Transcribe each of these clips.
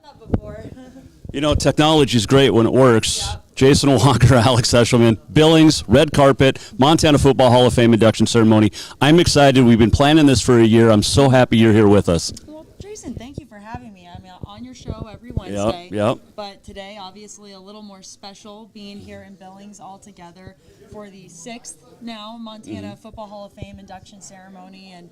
that before. You know, technology is great when it works. Yep. Jason Walker, Alex Eschelman, Billings, red carpet, Montana Football Hall of Fame induction ceremony. I'm excited. We've been planning this for a year. I'm so happy you're here with us. Well, Jason, thank you for having me. I'm on your show every Wednesday. Yep. But today, obviously, a little more special being here in Billings all together for the 6th now Montana Football Hall of Fame induction ceremony. And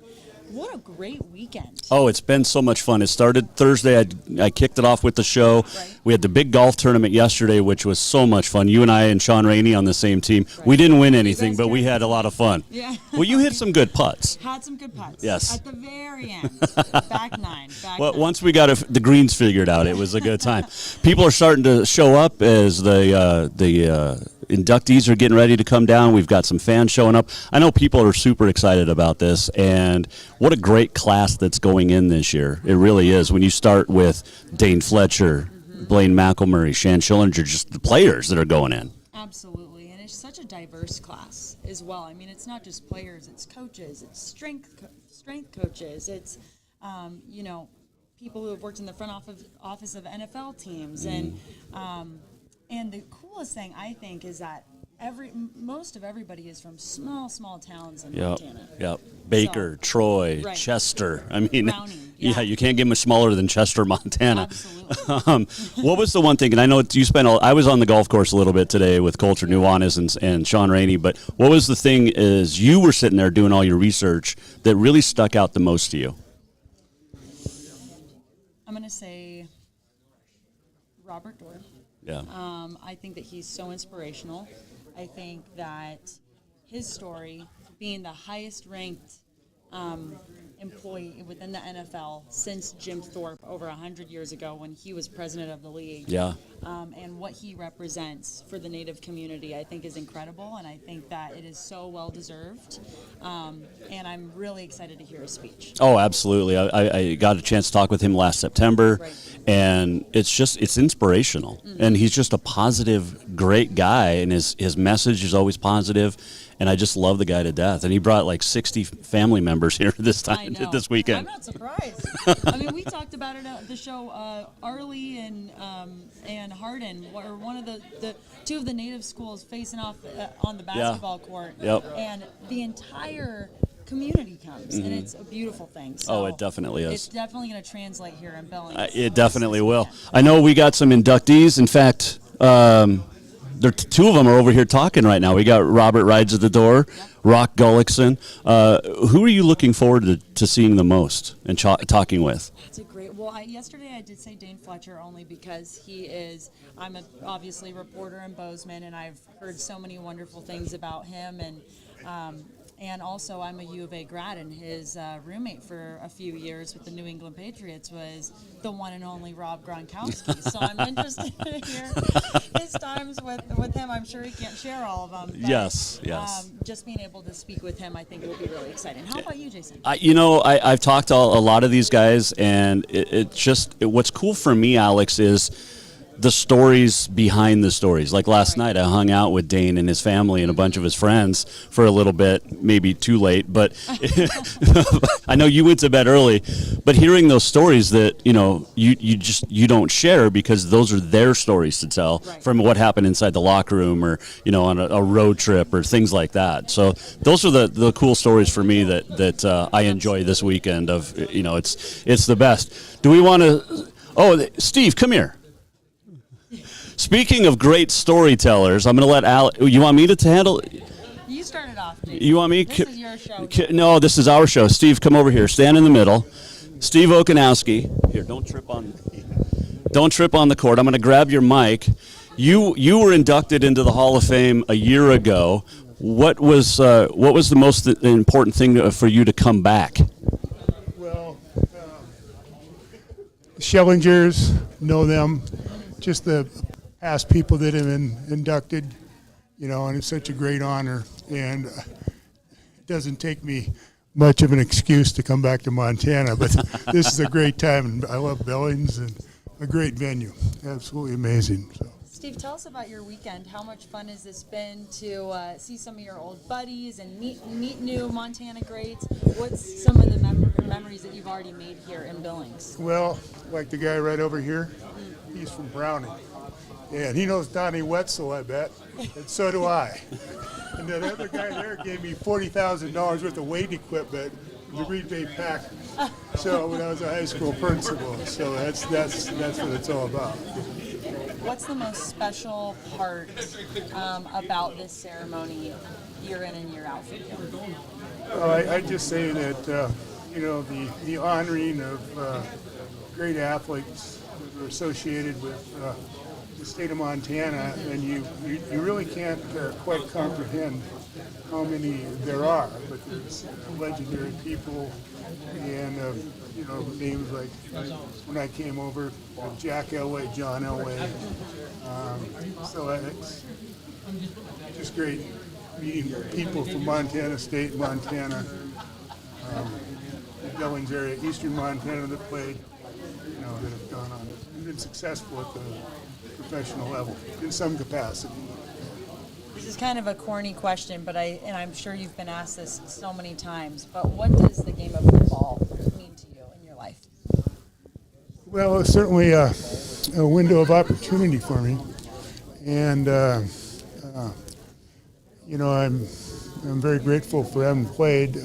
what a great weekend. Oh, it's been so much fun. It started Thursday. I kicked it off with the show. Right. We had the big golf tournament yesterday, which was so much fun. You and I and Sean Rainey on the same team. Right. We didn't win anything, but we had a lot of fun. Yeah. Well, you hit some good putts. Had some good putts. Yes. At the very end. Back nine. Well, once we got the greens figured out, it was a good time. People are starting to show up as the inductees are getting ready to come down. We've got some fans showing up. I know people are super excited about this, and what a great class that's going in this year. It really is. When you start with Dane Fletcher, Blaine Mcmurray, Shan Schillinger, just the players that are going in. Absolutely, and it's such a diverse class as well. I mean, it's not just players; it's coaches, it's strength coaches, it's people who have worked in the front office of NFL teams, and the coolest thing I think is that most of everybody is from small towns in Montana. Yep. Baker, Troy, right. Chester. I mean, Browning, yeah. You can't get much smaller than Chester, Montana. Absolutely. What was the one thing? And I know you spent. I was on the golf course a little bit today with Coulter Nuanez and Sean Rainey. But what was the thing? Is you were sitting there doing all your research that really stuck out the most to you? I'm going to say Robert Dorr. Yeah. I think that he's so inspirational. I think that his story, being the highest ranked employee within the NFL since Jim Thorpe over 100 years ago when he was president of the league. Yeah. And what he represents for the Native community, I think, is incredible, and I think that it is so well deserved. And I'm really excited to hear his speech. Oh, absolutely. I got a chance to talk with him last September, Right. and it's inspirational. And he's just a positive, great guy, and his message is always positive. And I just love the guy to death. And he brought like 60 family members here this weekend. I'm not surprised. I mean, we talked about it at the show. Arlie and Hardin were one of the two of the native schools facing off on the basketball court. Yep. And the entire community comes, and it's a beautiful thing. So Oh, it definitely is. It's definitely going to translate here in Billings. It definitely will. I know we got some inductees. In fact, two of them are over here talking right now. We got Robert Rides at the door, Rock Gullickson. Who are you looking forward to seeing the most and talking with? That's a great. Well, yesterday I did say Dane Fletcher only because I'm obviously a reporter in Bozeman, and I've heard so many wonderful things about him, and also I'm a U of A grad, and his roommate for a few years with the New England Patriots was the one and only Rob Gronkowski. So I'm interested to hear his times with him. I'm sure he can't share all of them. But, Yes. just being able to speak with him, I think, will be really exciting. How about you, Jason? I've talked to a lot of these guys, and what's cool for me, Alex, is the stories behind the stories. Like last night, I hung out with Dane and his family and a bunch of his friends for a little bit, maybe too late, but I know you went to bed early, but hearing those stories that, you don't share because those are their stories to tell from what happened inside the locker room or, on a road trip or things like that. So those are the cool stories for me that I enjoy this weekend of, it's the best. Do we want to, Steve, come here. Speaking of great storytellers, I'm going to let Alex. You want me to handle? You started off, Jason. You want me? This is your show. No, this is our show. Steve, come over here. Stand in the middle. Steve Okanowski. Here, don't trip on the cord. I'm going to grab your mic. You were inducted into the Hall of Fame a year ago. What was the most important thing for you to come back? Well, Schillingers, know them. Just the past people that have been inducted, and it's such a great honor. And it doesn't take me much of an excuse to come back to Montana, but this is a great time, and I love Billings and a great venue. Absolutely amazing. So. Steve, tell us about your weekend. How much fun has this been to see some of your old buddies and meet new Montana greats? What's some of the memories that you've already made here in Billings? Well, like the guy right over here, he's from Browning. And he knows Donnie Wetzel, I bet, and so do I. And that other guy there gave me $40,000 worth of weight equipment from the Green Bay Packers. So when I was a high school principal, so that's what it's all about. What's the most special part about this ceremony year in and year out for you? Well, I just say that, the honoring of great athletes that are associated with the state of Montana, and you really can't quite comprehend how many there are, but there's legendary people, and names like when I came over, Jack Elway, John Elway. So it's just great meeting people from Montana State, Montana, the Billings area, eastern Montana that played, that have gone on and been successful at the professional level in some capacity. This is kind of a corny question, but I'm sure you've been asked this so many times, but what does the game of football mean to you in your life? Well, it's certainly a window of opportunity for me, and I'm very grateful for having played,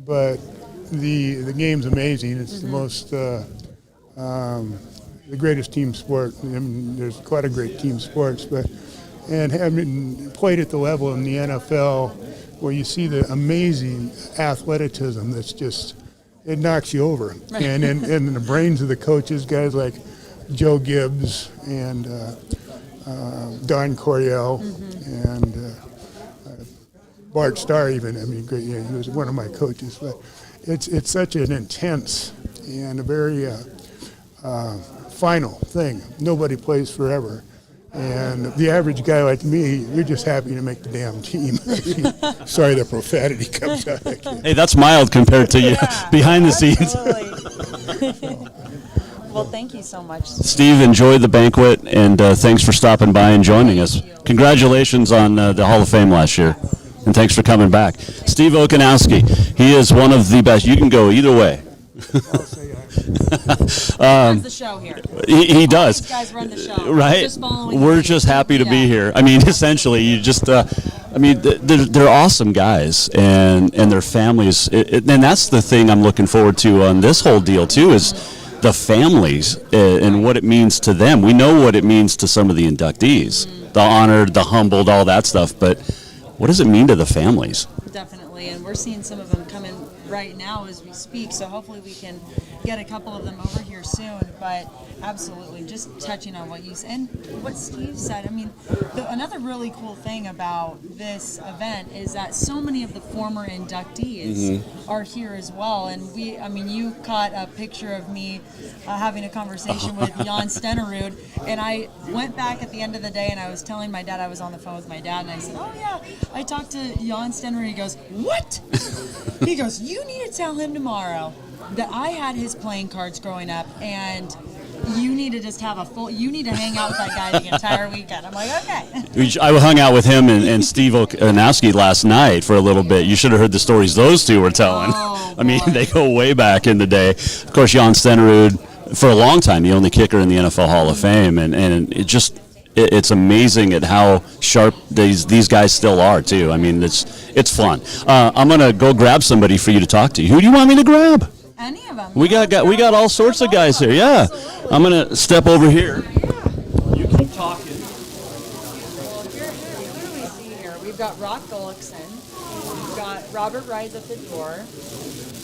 but the game's amazing. It's the most the greatest team sport. I mean, there's quite a great team sports, and having played at the level in the NFL, where you see the amazing athleticism that's just, it knocks you over. And the brains of the coaches, guys like Joe Gibbs and Don Coryell and Bart Starr even. I mean, he was one of my coaches. But it's such an intense and a very final thing. Nobody plays forever. And the average guy like me, you're just happy to make the damn team. Sorry, the profanity comes out. Hey, that's mild compared to you behind the scenes. Well, thank you so much. Steve, enjoy the banquet, and thanks for stopping by and joining us. Congratulations on the Hall of Fame last year, and thanks for coming back. Steve Okanowski, he is one of the best. You can go either way. Runs the show here. He does. These guys run the show. Right? We're just happy to be here. I mean, essentially, you just, they're awesome guys, and their families. And that's the thing I'm looking forward to on this whole deal, too, is the families and what it means to them. We know what it means to some of the inductees, the honored, the humbled, all that stuff, but what does it mean to the families? Definitely, and we're seeing some of them come in right now as we speak, so hopefully we can get a couple of them over here soon. But absolutely, just touching on what you said and what Steve said, I mean, another really cool thing about this event is that so many of the former inductees are here as well. And you caught a picture of me having a conversation with Jan Stenerud, and I went back at the end of the day and I was telling my dad, I was on the phone with my dad, and I said, oh yeah, I talked to Jan Stenerud. He goes, what? He goes, you need to tell him tomorrow that I had his playing cards growing up, and you need to just have you need to hang out with that guy the entire weekend. I'm like, okay. I hung out with him and Steve Okanowski last night for a little bit. You should have heard the stories those two were telling. Oh, I mean, they go way back in the day. Of course, Jan Stenerud, for a long time, the only kicker in the NFL Hall of Fame, and it's amazing at how sharp these guys still are, too. I mean, it's fun. I'm going to go grab somebody for you to talk to. Who do you want me to grab? Any of them. We got all sorts of guys here. Yeah. Absolutely. I'm going to step over here. You keep talking. Well, who do we see here? We've got Rock Gullickson. We've got Robert Rise at the door.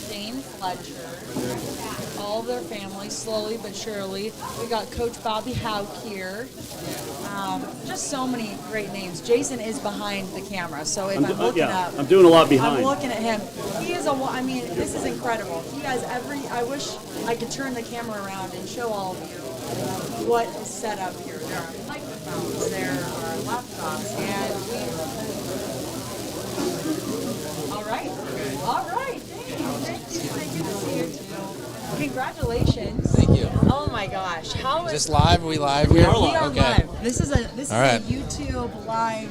Dane Fletcher. All of their families, slowly but surely. We got Coach Bobby Hauk here. Just so many great names. Jason is behind the camera, so if I'm looking up, I'm doing a lot behind. I'm looking at him. He is this is incredible. He has I wish I could turn the camera around and show all of you what is set up here. There are microphones, there are laptops, and all right. Thank you. Good to see you too. Congratulations. Thank you. Oh my gosh. gosh, how Is this live? Are we live here? We are Okay. live. This is All right. a YouTube live.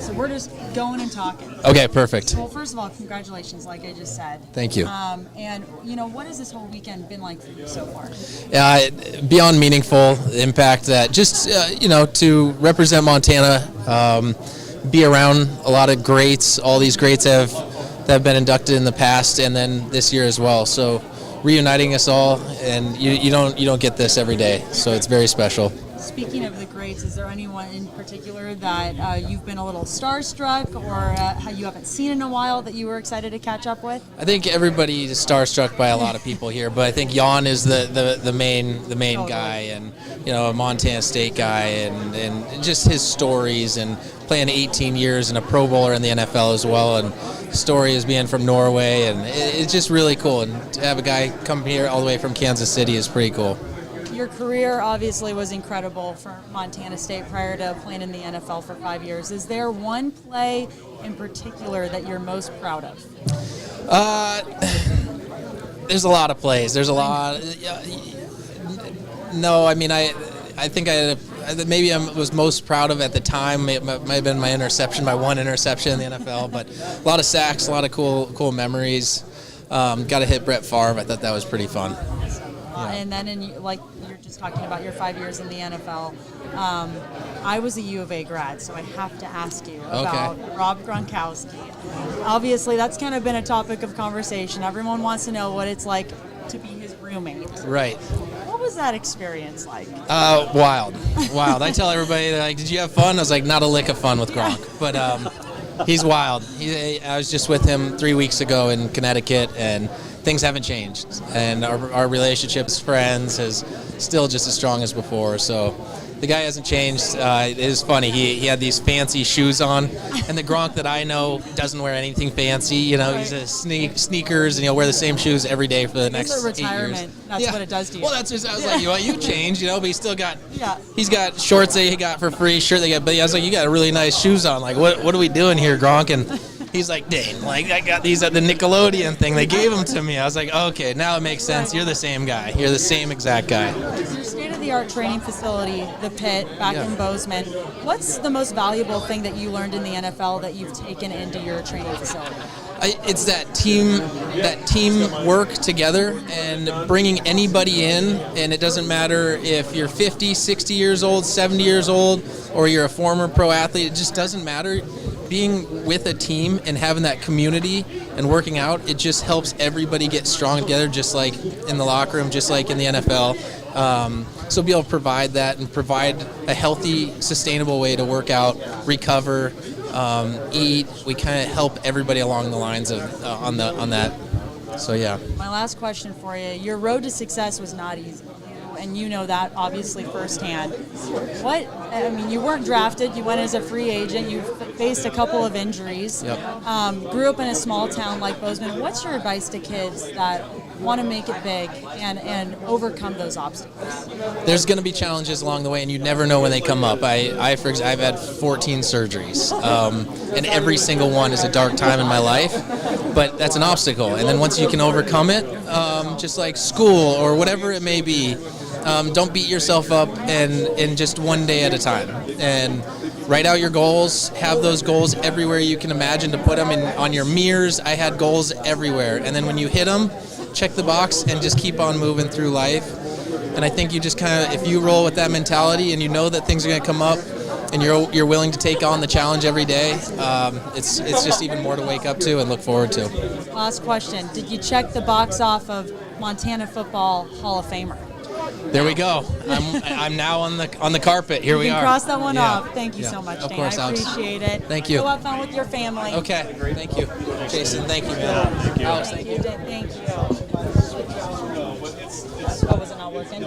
So we're just going and talking. Okay, perfect. Well, first of all, congratulations, like I just said. Thank you. And what has this whole weekend been like for you so far? Beyond meaningful, the impact that just, to represent Montana, be around a lot of greats. All these greats that have been inducted in the past and then this year as well. So reuniting us all, and you don't get this every day. So it's very special. Speaking of the greats, is there anyone in particular that you've been a little starstruck or you haven't seen in a while that you were excited to catch up with? I think everybody is starstruck by a lot of people here, but I think Jan is the main Totally. guy, and a Montana State guy, and just his stories, and playing 18 years and a Pro Bowler in the NFL as well, and story is being from Norway, and it's just really cool. And to have a guy come here all the way from Kansas City is pretty cool. Your career obviously was incredible for Montana State prior to playing in the NFL for 5 years. Is there one play in particular that you're most proud of? There's a lot of plays. There's a lot. No, I mean, I think maybe I was most proud of at the time. It might have been my one interception in the NFL, but a lot of sacks, a lot of cool memories. Got to hit Brett Favre. I thought that was pretty fun. And then, you're just talking about your 5 years in the NFL. I was a U of A grad, so I have to ask you about Rob Gronkowski. Obviously, that's kind of been a topic of conversation. Everyone wants to know what it's like to be his roommate. Right. What was that experience like? Wild. I tell everybody, they're like, did you have fun? I was like, not a lick of fun with Gronk, but he's wild. I was just with him 3 weeks ago in Connecticut, and things haven't changed, and our relationship as friends is still just as strong as before. So the guy hasn't changed. It is funny. He had these fancy shoes on, and the Gronk that I know doesn't wear anything fancy. He's a sneakers, and he'll wear the same shoes every day for the next 8 years. Retirement. That's what it does to you. Well, that's just, I was like, you changed, but he's still got. Yeah. He's got shorts that he got for free, shirt they got. But I was like, you got really nice shoes on. Like, what are we doing here, Gronk? And he's like, dang, I got these at the Nickelodeon thing. They gave them to me. I was like, okay, now it makes sense. You're the same guy. You're the same exact guy. Your state-of-the-art training facility, the Pit, back in Bozeman. What's the most valuable thing that you learned in the NFL that you've taken into your training facility? It's that team work together and bringing anybody in, and it doesn't matter if you're 50, 60 years old, 70 years old, or you're a former pro athlete. It just doesn't matter. Being with a team and having that community and working out, it just helps everybody get strong together, just like in the locker room, just like in the NFL. So be able to provide that and provide a healthy, sustainable way to work out, recover, eat. We kind of help everybody along the lines of on that. So yeah. My last question for you: your road to success was not easy, and you know that obviously firsthand. You weren't drafted. You went as a free agent. You faced a couple of injuries. Yep. Grew up in a small town like Bozeman. What's your advice to kids that want to make it big and overcome those obstacles? There's going to be challenges along the way, and you never know when they come up. I've had 14 surgeries, and every single one is a dark time in my life, but that's an obstacle. And then once you can overcome it, just like school or whatever it may be, don't beat yourself up, and just one day at a time. And write out your goals, have those goals everywhere you can imagine to put them in. On your mirrors, I had goals everywhere. And then when you hit them, check the box and just keep on moving through life. And I think you just kind of, if you roll with that mentality and you know that things are going to come up and you're willing to take on the challenge every day, it's just even more to wake up to and look forward to. Last question: did you check the box off of Montana Football Hall of Famer? There we go. I'm now on the carpet. Here we are. Cross that one off. Thank you so much, Of Dane. course, I Alex. appreciate it. Thank you. Go have fun with your family. Okay. Thank you. Jason, thank you, man. Thank you. Alex, thank you. Thank you. Oh, was it not working?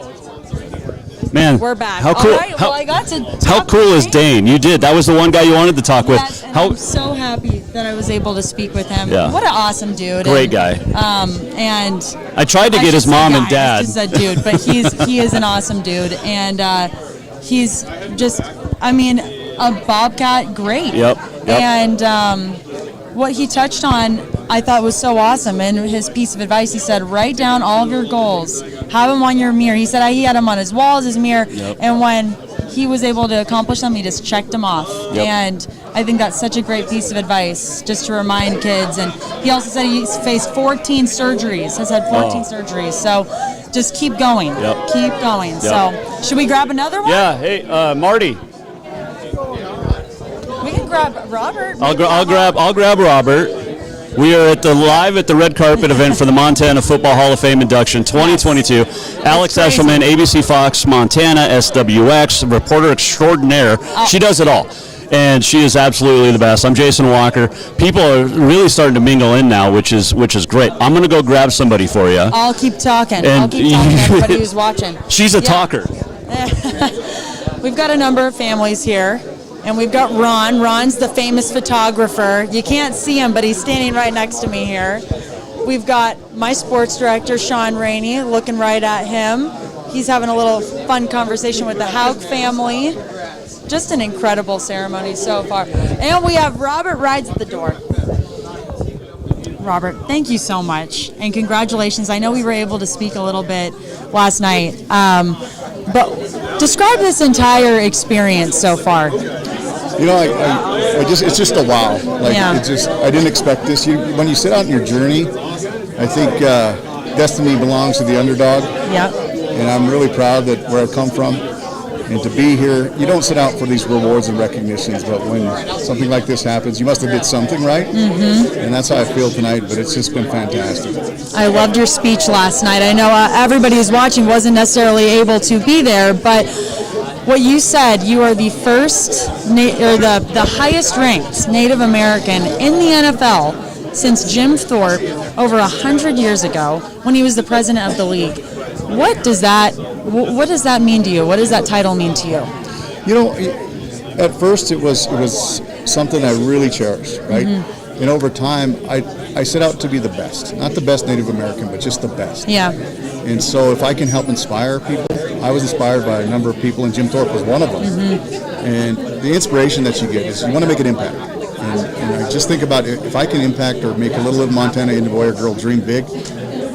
Man, We're back. How cool? All right, well, I got to how talk cool to is Dane? You did. That was the one guy you wanted to talk with. Yes, and I'm so happy that I was able to speak with him. Yeah. What an awesome dude. Great guy. And I tried to I get his should say mom guy, and dad. I just said dude, but he is an awesome dude, and he's just, a Bobcat great. Yep. And what he touched on, I thought was so awesome. And his piece of advice, he said, write down all of your goals have them on your mirror. He said he had them on his walls, his mirror, Yep. and when he was able to accomplish them, he just checked them off. Yep. And I think that's such a great piece of advice, just to remind kids. And he also said he's faced 14 surgeries, has had 14 surgeries. So just keep going. Yep. Keep going. Yep. So should we grab another one? Yeah. Hey, Marty. We can grab Robert. I'll grab Robert. We are live at the red carpet event for the Montana Football Hall of Fame induction 2022. Alex crazy. Eschelman, ABC Fox, Montana, SWX, reporter extraordinaire. She does it all. And she is absolutely the best. I'm Jason Walker. People are really starting to mingle in now, which is great. I'm going to go grab somebody for you. I'll keep talking. And I'll keep talking to everybody who's watching. She's a Yeah. talker. We've got a number of families here, and we've got Ron. Ron's the famous photographer. You can't see him, but he's standing right next to me here. We've got my sports director, Sean Rainey, looking right at him. He's having a little fun conversation with the Haug family. Just an incredible ceremony so far. And we have Robert rides at the door. Robert, thank you so much, and congratulations. I know we were able to speak a little bit last night, but describe this entire experience so far. You know, it's just a wow. Like, Yeah. I didn't expect this. When you set out on your journey, I think destiny belongs to the underdog, Yep. and I'm really proud that where I've come from, and to be here. You don't set out for these rewards and recognitions, but when something like this happens, you must have did something right, and that's how I feel tonight. But it's just been fantastic. I loved your speech last night. I know everybody who's watching wasn't necessarily able to be there, but what you said, you are the first, or the highest ranked Native American in the NFL since Jim Thorpe over 100 years ago when he was the president of the league. What does that mean to you? What does that title mean to you? You know, at first it was something I really cherished, right? And over time, I set out to be the best. Not the best Native American, but just the best. Yeah. And so if I can help inspire people, I was inspired by a number of people, and Jim Thorpe was one of them. And the inspiration that you get is you want to make an impact. And I just think about it, if I can impact or make a little of Montana Indian boy or girl dream big,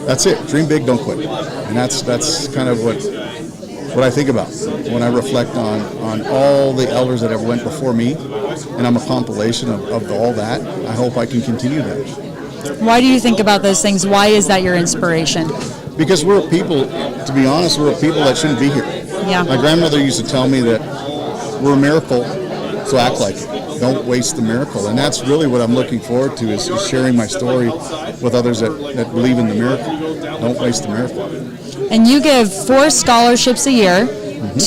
that's it. Dream big, don't quit. And that's kind of what I think about when I reflect on all the elders that have went before me, and I'm a compilation of all that. I hope I can continue that. Why do you think about those things? Why is that your inspiration? Because we're a people, to be honest, we're a people that shouldn't be here. Yeah. My grandmother used to tell me that we're a miracle, so act like it. Don't waste the miracle. And that's really what I'm looking forward to, is sharing my story with others that believe in the miracle. Don't waste the miracle. And you give 4 scholarships a year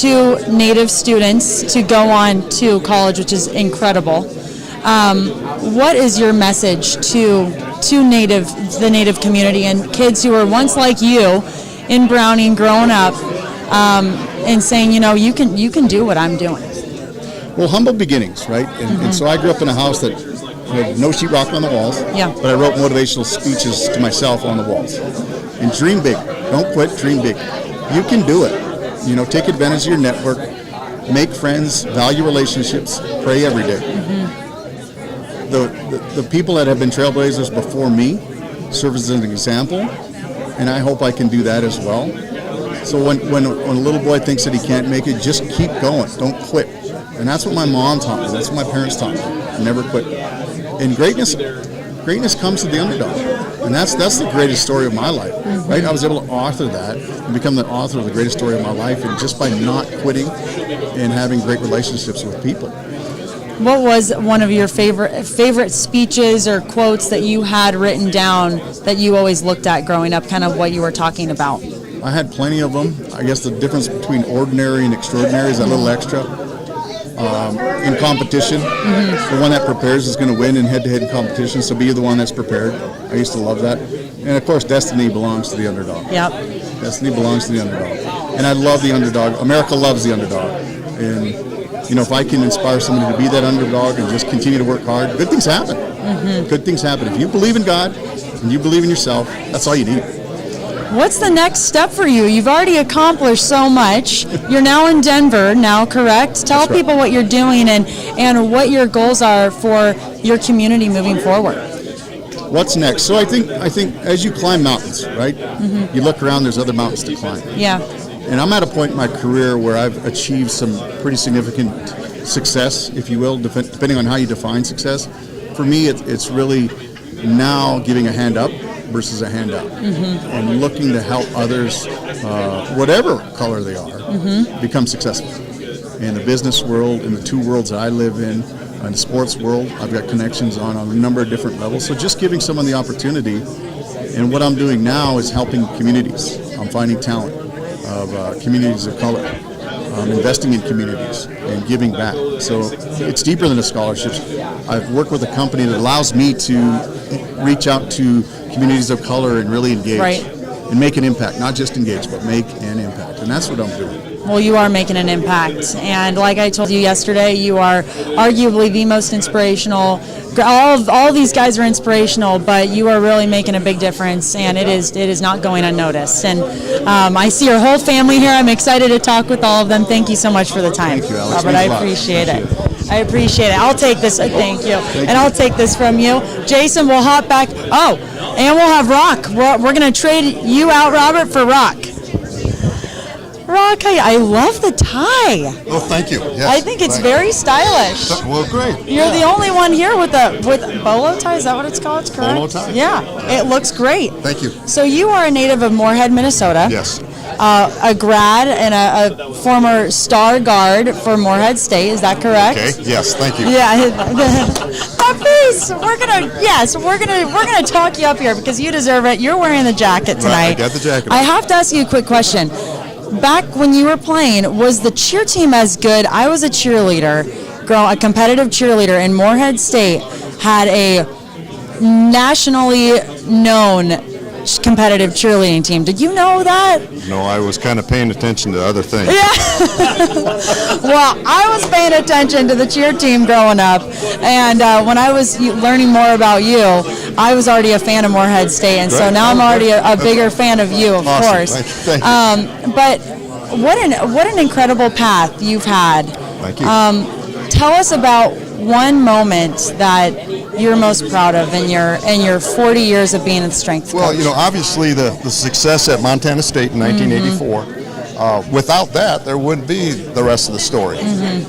to Native students to go on to college, which is incredible. What is your message to the Native community and kids who were once like you in Browning, growing up, and saying, you can do what I'm doing? Well, humble beginnings, right? And so I grew up in a house that had no sheetrock on the walls, Yeah. but I wrote motivational speeches to myself on the walls. And dream big. Don't quit, dream big. You can do it. Take advantage of your network, make friends, value relationships, pray every day. The people that have been trailblazers before me serve as an example, and I hope I can do that as well. So when a little boy thinks that he can't make it, just keep going. Don't quit. And that's what my mom taught me. That's what my parents taught me. Never quit. And greatness comes to the underdog. And that's the greatest story of my life, right? I was able to author that and become the author of the greatest story of my life, and just by not quitting and having great relationships with people. What was one of your favorite speeches or quotes that you had written down that you always looked at growing up, kind of what you were talking about? I had plenty of them. I guess the difference between ordinary and extraordinary is a little extra. In competition, the one that prepares is going to win in head-to-head competition, so be the one that's prepared. I used to love that. And of course, destiny belongs to the underdog. Yep. Destiny belongs to the underdog. And I love the underdog. America loves the underdog. And, if I can inspire somebody to be that underdog and just continue to work hard, good things happen. Good things happen. If you believe in God and you believe in yourself, that's all you need. What's the next step for you? You've already accomplished so much. You're now in Denver now, correct? Tell That's right. people what you're doing and what your goals are for your community moving forward. what's next? So I think as you climb mountains, right? You look around, there's other mountains to climb. Yeah. And I'm at a point in my career where I've achieved some pretty significant success, if you will, depending on how you define success. For me, it's really now giving a hand up versus a hand out, and looking to help others, whatever color they are, become successful. In the business world, in the two worlds that I live in the sports world, I've got connections on a number of different levels. So just giving someone the opportunity, and what I'm doing now is helping communities. I'm finding talent of communities of color, investing in communities and giving back. So it's deeper than a scholarship. I've worked with a company that allows me to reach out to communities of color and really engage and make an impact, not just engage, but make an impact. And that's what I'm doing. Well, you are making an impact, and like I told you yesterday, you are arguably the most inspirational. All these guys are inspirational, but you are really making a big difference, and it is not going unnoticed. And I see your whole family here. I'm excited to talk with all of them. Thank you so much for the time, Thank you, Alex. Robert. I appreciate it. I appreciate it. I'll take this. Thank you. And I'll take this from you, Jason. We'll hop back. Oh, and we'll have Rock. We're going to trade you out, Robert, for Rock. Rock, I love the tie. Oh, thank you. Yes, I think it's very stylish. Well, great. You're the only one here with bolo tie. Is that what it's called? Correct? Bolo tie? Yeah, it looks great. Thank you. So you are a native of Moorhead, Minnesota. Yes. A grad and a former star guard for Moorhead State. Is that correct? Okay. Yes. Thank you. Yeah. That face. We're gonna talk you up here because you deserve it. You're wearing the jacket tonight. Right, I got the jacket. I have to ask you a quick question. Back when you were playing, was the cheer team as good? I was a cheerleader, a competitive cheerleader, and Moorhead State had a nationally known competitive cheerleading team. Did you know that? No, I was kind of paying attention to other things. Yeah. Well, I was paying attention to the cheer team growing up, and when I was learning more about you, I was already a fan of Moorhead State, and so now I'm already a bigger fan of you, of Awesome. course. Thank you. But what an incredible path you've had. Thank you. Tell us about one moment that you're most proud of in your 40 years of being a strength coach. Well, obviously the success at Montana State in 1984. Without that, there wouldn't be the rest of the story.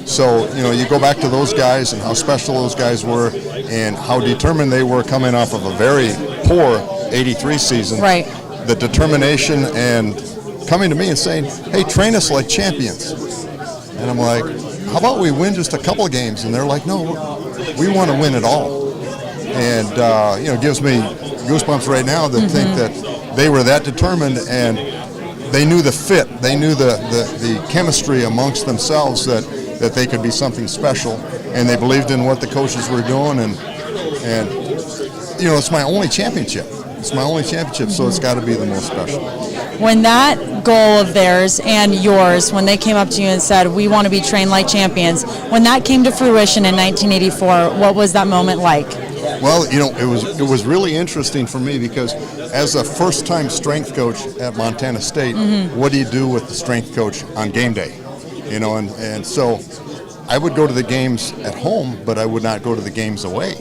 So, you go back to those guys and how special those guys were and how determined they were coming off of a very poor 83 season. Right. The determination and coming to me and saying, hey, train us like champions. And I'm like, how about we win just a couple of games? And they're like, no, we want to win it all. And, it gives me goosebumps right now to think that they were that determined and they knew the fit. They knew the chemistry amongst themselves that they could be something special. And they believed in what the coaches were doing. And it's my only championship. So it's got to be the most special. When that goal of theirs and yours, when they came up to you and said, we want to be trained like champions, when that came to fruition in 1984, what was that moment like? Well, it was really interesting for me because as a first-time strength coach at Montana State, what do you do with the strength coach on game day? And so I would go to the games at home, but I would not go to the games away.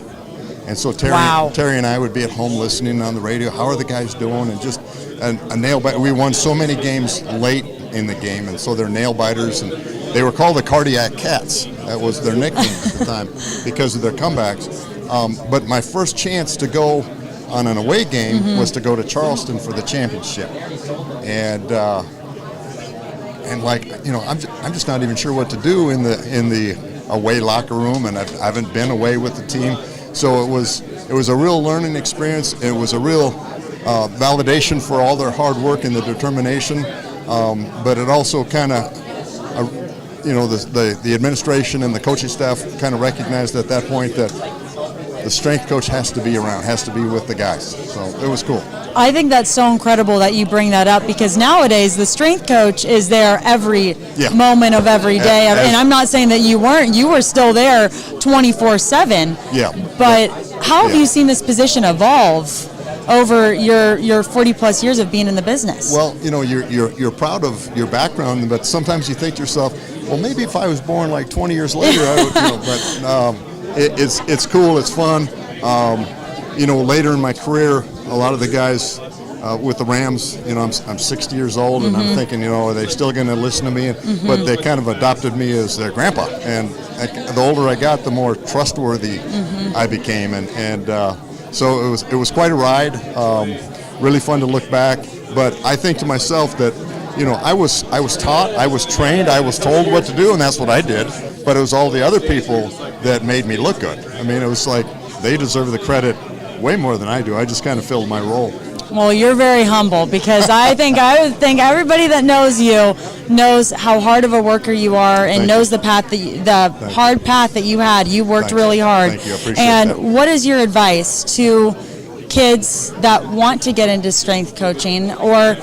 And so Terry and I would be at home listening on the radio. How are the guys doing? And just a nail biter. We won so many games late in the game, and so they're nail biters. And they were called the Cardiac Cats. That was their nickname at the time because of their comebacks. But my first chance to go on an away game was to go to Charleston for the championship. And I'm just not even sure what to do in the away locker room, and I haven't been away with the team. So it was a real learning experience. It was a real validation for all their hard work and the determination. But it also kind of, the administration and the coaching staff kind of recognized at that point that the strength coach has to be around, has to be with the guys. So it was cool. I think that's so incredible that you bring that up because nowadays the strength coach is there every moment of every day. And I'm not saying that you weren't. You were still there 24/7. Yeah. But how have you seen this position evolve over your 40-plus years of being in the business? Well, you're proud of your background, but sometimes you think to yourself, well, maybe if I was born like 20 years later, I would, but it's cool, it's fun. later in my career, a lot of the guys with the Rams, I'm 60 years old, and I'm thinking, are they still going to listen to me? But they kind of adopted me as their grandpa. And the older I got, the more trustworthy I became. And so it was quite a ride. Really fun to look back. But I think to myself that, I was taught, I was trained, I was told what to do, and that's what I did. But it was all the other people that made me look good. I mean, it was like they deserve the credit way more than I do. I just kind of filled my role. Well, you're very humble, because I think everybody that knows you knows how hard of a worker you are, and knows the path hard path that you had. You worked really hard. Thank you. I appreciate and that. what is your advice to kids that want to get into strength coaching, or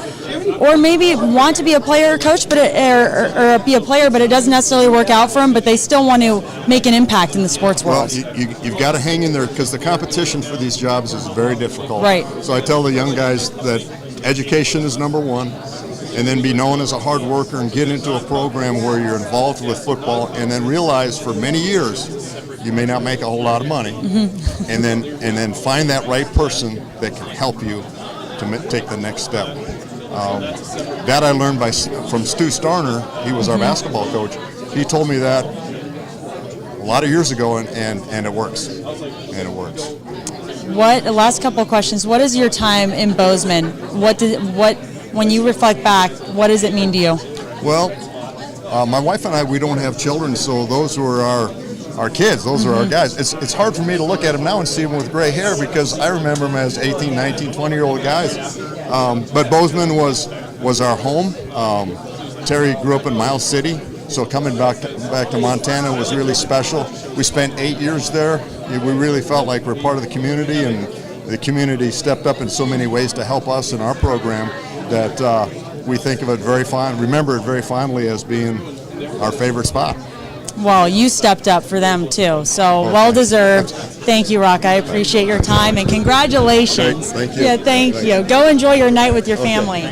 maybe want to be a player or coach, but or be a player, but it doesn't necessarily work out for them, but they still want to make an impact in the sports world? Well, you've got to hang in there, because the competition for these jobs is very difficult. Right. So I tell the young guys that education is number one, and then be known as a hard worker and get into a program where you're involved with football, and then realize for many years you may not make a whole lot of money, and then find that right person that can help you to take the next step. That I learned from Stu Starner. He was our basketball coach. He told me that a lot of years ago, and it works. And it works. Last couple of questions. What is your time in Bozeman? When you reflect back, what does it mean to you? Well, my wife and I, we don't have children, so those were our kids. Those are our guys. It's hard for me to look at them now and see them with gray hair, because I remember them as 18, 19, 20-year-old guys. But Bozeman was our home. Terry grew up in Miles City, so coming back to Montana was really special. We spent 8 years there. We really felt like we're part of the community, and the community stepped up in so many ways to help us in our program that we think of it remember it very fondly as being our favorite spot. Well, you stepped up for them too, so well deserved. Thank you, Rock. I appreciate your time, and congratulations. Thank you. Yeah, thank you. Go enjoy your night with your family.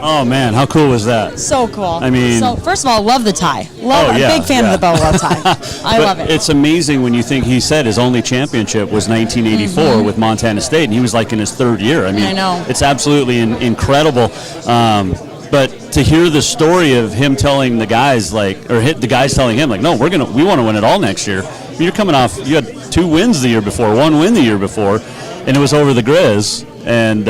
Oh man, how cool was that? So cool. I mean, so first of all, love the tie. yeah, big fan of the bow tie. I love it. It's amazing when you think he said his only championship was 1984 with Montana State, and he was like in his third year. I mean, I know. It's absolutely incredible. But to hear the story of him telling the guys, the guys telling him, no, we want to win it all next year. I mean, you're coming off, you had 2 wins the year before, 1 win the year before, and it was over the Grizz, and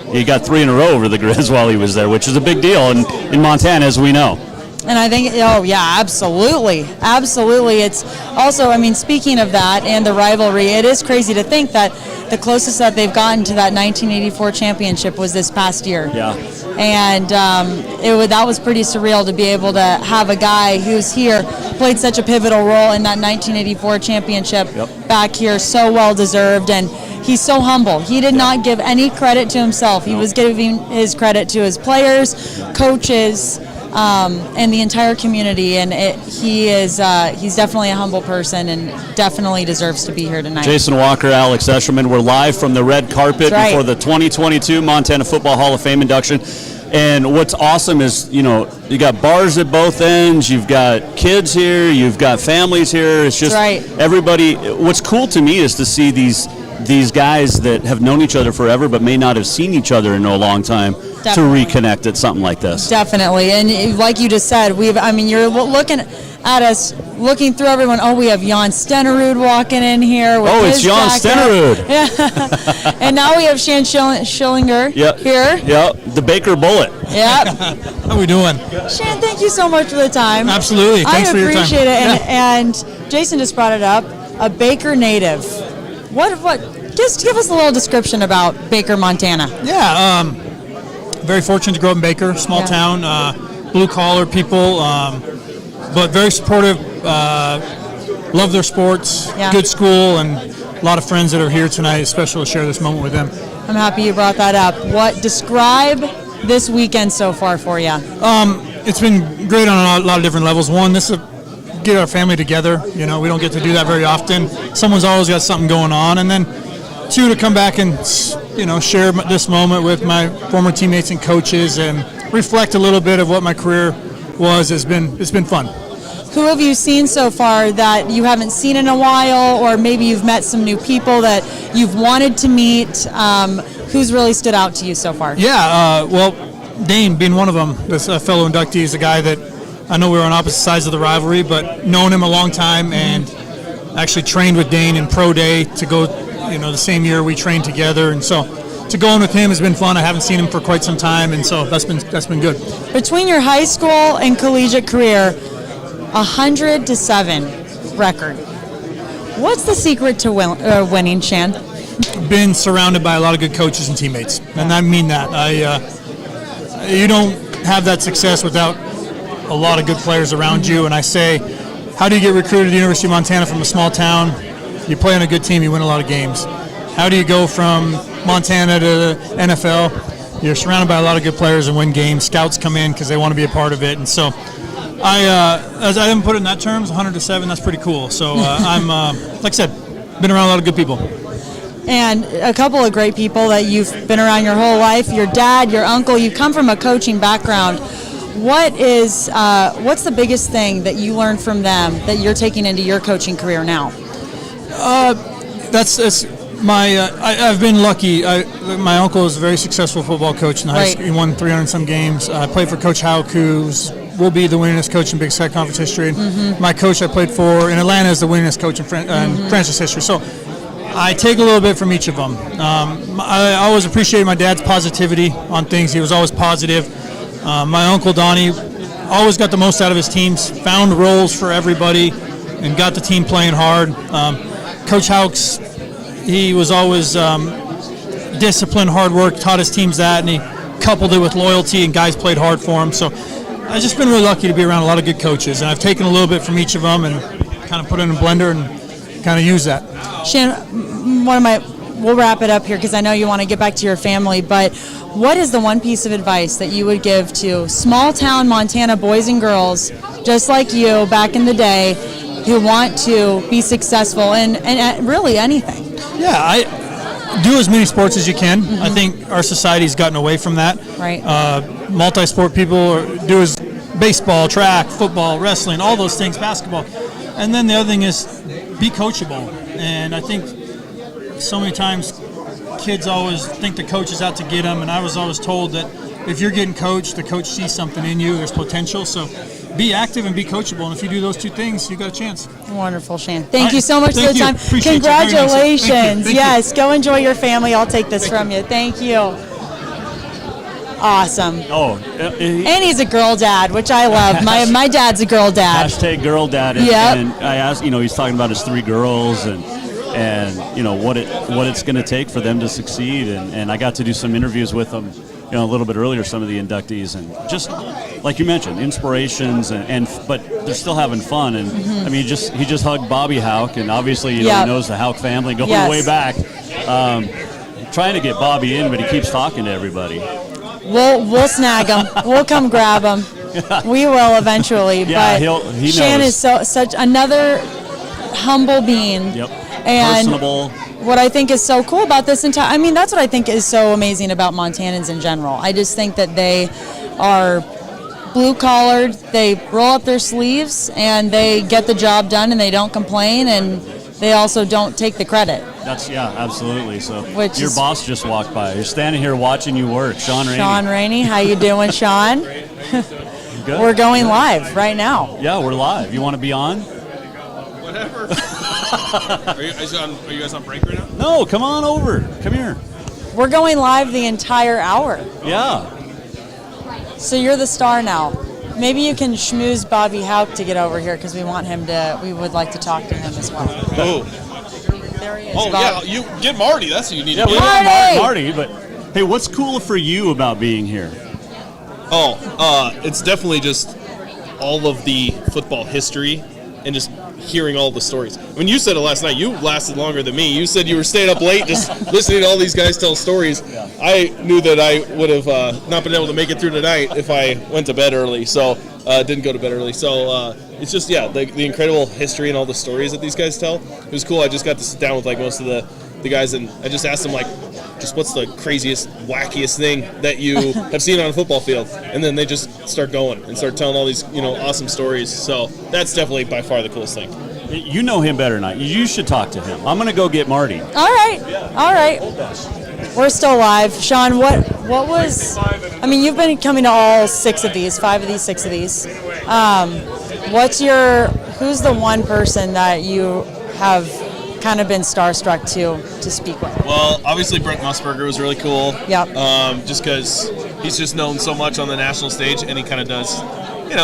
he got 3 in a row over the Grizz while he was there, which is a big deal in Montana, as we know. And I think, absolutely. It's also, speaking of that and the rivalry, it is crazy to think that the closest that they've gotten to that 1984 championship was this past year. Yeah. And that was pretty surreal to be able to have a guy who's here, played such a pivotal role in that 1984 championship back here, so well deserved. And he's so humble. He did not give any credit to himself. He was giving his credit to his players, coaches, and the entire community, and he's definitely a humble person and definitely deserves to be here tonight. Jason Walker, Alex Eschelman, we're live from the red carpet before the 2022 Montana Football Hall of Fame induction. And what's awesome is, you got bars at both ends, you've got kids here, you've got families here. It's just everybody. What's cool to me is to see these guys that have known each other forever but may not have seen each other in a long time to reconnect at something like this. Definitely. And like you just said, you're looking at us, looking through everyone. Oh, we have Jan Stenerud walking in here with his it's Jan Stenerud. Yeah. And now we have Shan Schillinger here. Yep, the Baker Bullet. Yep. How we doing? Shan, thank you so much for the time. Absolutely. Thanks for your time. I appreciate it. And Jason just brought it up, a Baker native. Just give us a little description about Baker, Montana. Yeah, very fortunate to grow up in Baker, small town, blue-collar people, but very supportive, love their sports, good school, and a lot of friends that are here tonight. It's special to share this moment with them. I'm happy you brought that up. Describe this weekend so far for you? It's been great on a lot of different levels. One, this is get our family together. We don't get to do that very often. Someone's always got something going on. And then 2, to come back and, share this moment with my former teammates and coaches and reflect a little bit of what my career was. It's been fun. who have you seen so far that you haven't seen in a while, or maybe you've met some new people that you've wanted to meet? Who's really stood out to you so far? Yeah, well, Dane being one of them, this fellow inductee, is a guy that I know we were on opposite sides of the rivalry, but known him a long time and actually trained with Dane in pro day to go, the same year we trained together, and so to go in with him has been fun. I haven't seen him for quite some time, and so that's been good. Between your high school and collegiate career, 100-7 record. What's the secret to winning, Shan? Been surrounded by a lot of good coaches and teammates, and I mean that. You don't have that success without a lot of good players around you, and I say, how do you get recruited to the University of Montana from a small town? You play on a good team, you win a lot of games. How do you go from Montana to the NFL? You're surrounded by a lot of good players and win games. Scouts come in because they want to be a part of it, and so as I haven't put it in that terms, 100-7, that's pretty cool. So I'm, like I said, been around a lot of good people. And a couple of great people that you've been around your whole life, your dad, your uncle. You come from a coaching background. What's the biggest thing that you learned from them that you're taking into your coaching career now? I've been lucky. My uncle is a very successful football coach in high school. He won 300-some games. I played for Coach Hauk, who will be the winningest coach in Big Sky Conference history. My coach I played for in Atlanta is the winningest coach in franchise history. So I take a little bit from each of them. I always appreciated my dad's positivity on things. He was always positive. My uncle Donnie always got the most out of his teams, found roles for everybody, and got the team playing hard. Coach Hauk's, he was always disciplined, hard work, taught his teams that, and he coupled it with loyalty, and guys played hard for him. So I've just been really lucky to be around a lot of good coaches, and I've taken a little bit from each of them and kind of put it in a blender and kind of use that. Shan, we'll wrap it up here because I know you want to get back to your family, but what is the one piece of advice that you would give to small town Montana boys and girls just like you back in the day who want to be successful in really anything? Yeah, do as many sports as you can. I think our society's gotten away from that. Right. Multi-sport people do as baseball, track, football, wrestling, all those things, basketball. And then the other thing is be coachable. And I think so many times kids always think the coach is out to get them, and I was always told that if you're getting coached, the coach sees something in you, there's potential. So be active and be coachable, and if you do those two things, you got a chance. Wonderful, Shan. Thank you so much for the time. Appreciate Congratulations. You. Thank you. Yes, go enjoy your family. I'll take this from you. Thank you. Awesome. And he's a girl dad, which I love. My dad's a girl dad. Hashtag girl dad. And I asked, he's talking about his 3 girls and what it's going to take for them to succeed. And I got to do some interviews with them, a little bit earlier, some of the inductees, and just like you mentioned, inspirations but they're still having fun. And I mean, he just hugged Bobby Hauk, and obviously he knows the Hauk family going way back. Trying to get Bobby in, but he keeps talking to everybody. We'll snag him. We'll come grab him. We will eventually. Yeah, but he Shan knows. is such another humble being. Yep. And personable. What I think is so cool about this entire, that's what I think is so amazing about Montanans in general. I just think that they are blue-collared, they roll up their sleeves, and they get the job done, and they don't complain, and they also don't take the credit. Absolutely. So your boss just walked by. You're standing here watching you work, Sean Rainey. Sean Rainey, how you doing, Sean? Good. We're going live right now. Yeah, we're live. You want to be on? Whatever. Are you guys on break right now? No, come on over. Come here. We're going live the entire hour. Yeah. So you're the star now. Maybe you can schmooze Bobby Hauk to get over here because we would like to talk to him as well. Oh. There he is. Oh, Bob. yeah, you get Marty. That's who you need to We get. got Marty, but hey, what's cool for you about being here? It's definitely just all of the football history and just hearing all the stories. When you said it last night, you lasted longer than me. You said you were staying up late just listening to all these guys tell stories. I knew that I would have not been able to make it through tonight if I went to bed early, so didn't go to bed early. So it's just, the incredible history and all the stories that these guys tell. It was cool. I just got to sit down with most of the the guys, and I just asked them, like, just what's the craziest, wackiest thing that you have seen on a football field? And then they just start going and start telling all these, awesome stories. So that's definitely by far the coolest thing. You know him better than I. You should talk to him. I'm going to go get Marty. All right. We're still live. Sean, what was, you've been coming to all 6 of these, 5 of these, 6 of these. Who's the one person that you have kind of been starstruck to speak with? Well, obviously Brent Musburger was really cool. Yep. Just because he's just known so much on the national stage, and he kind of does,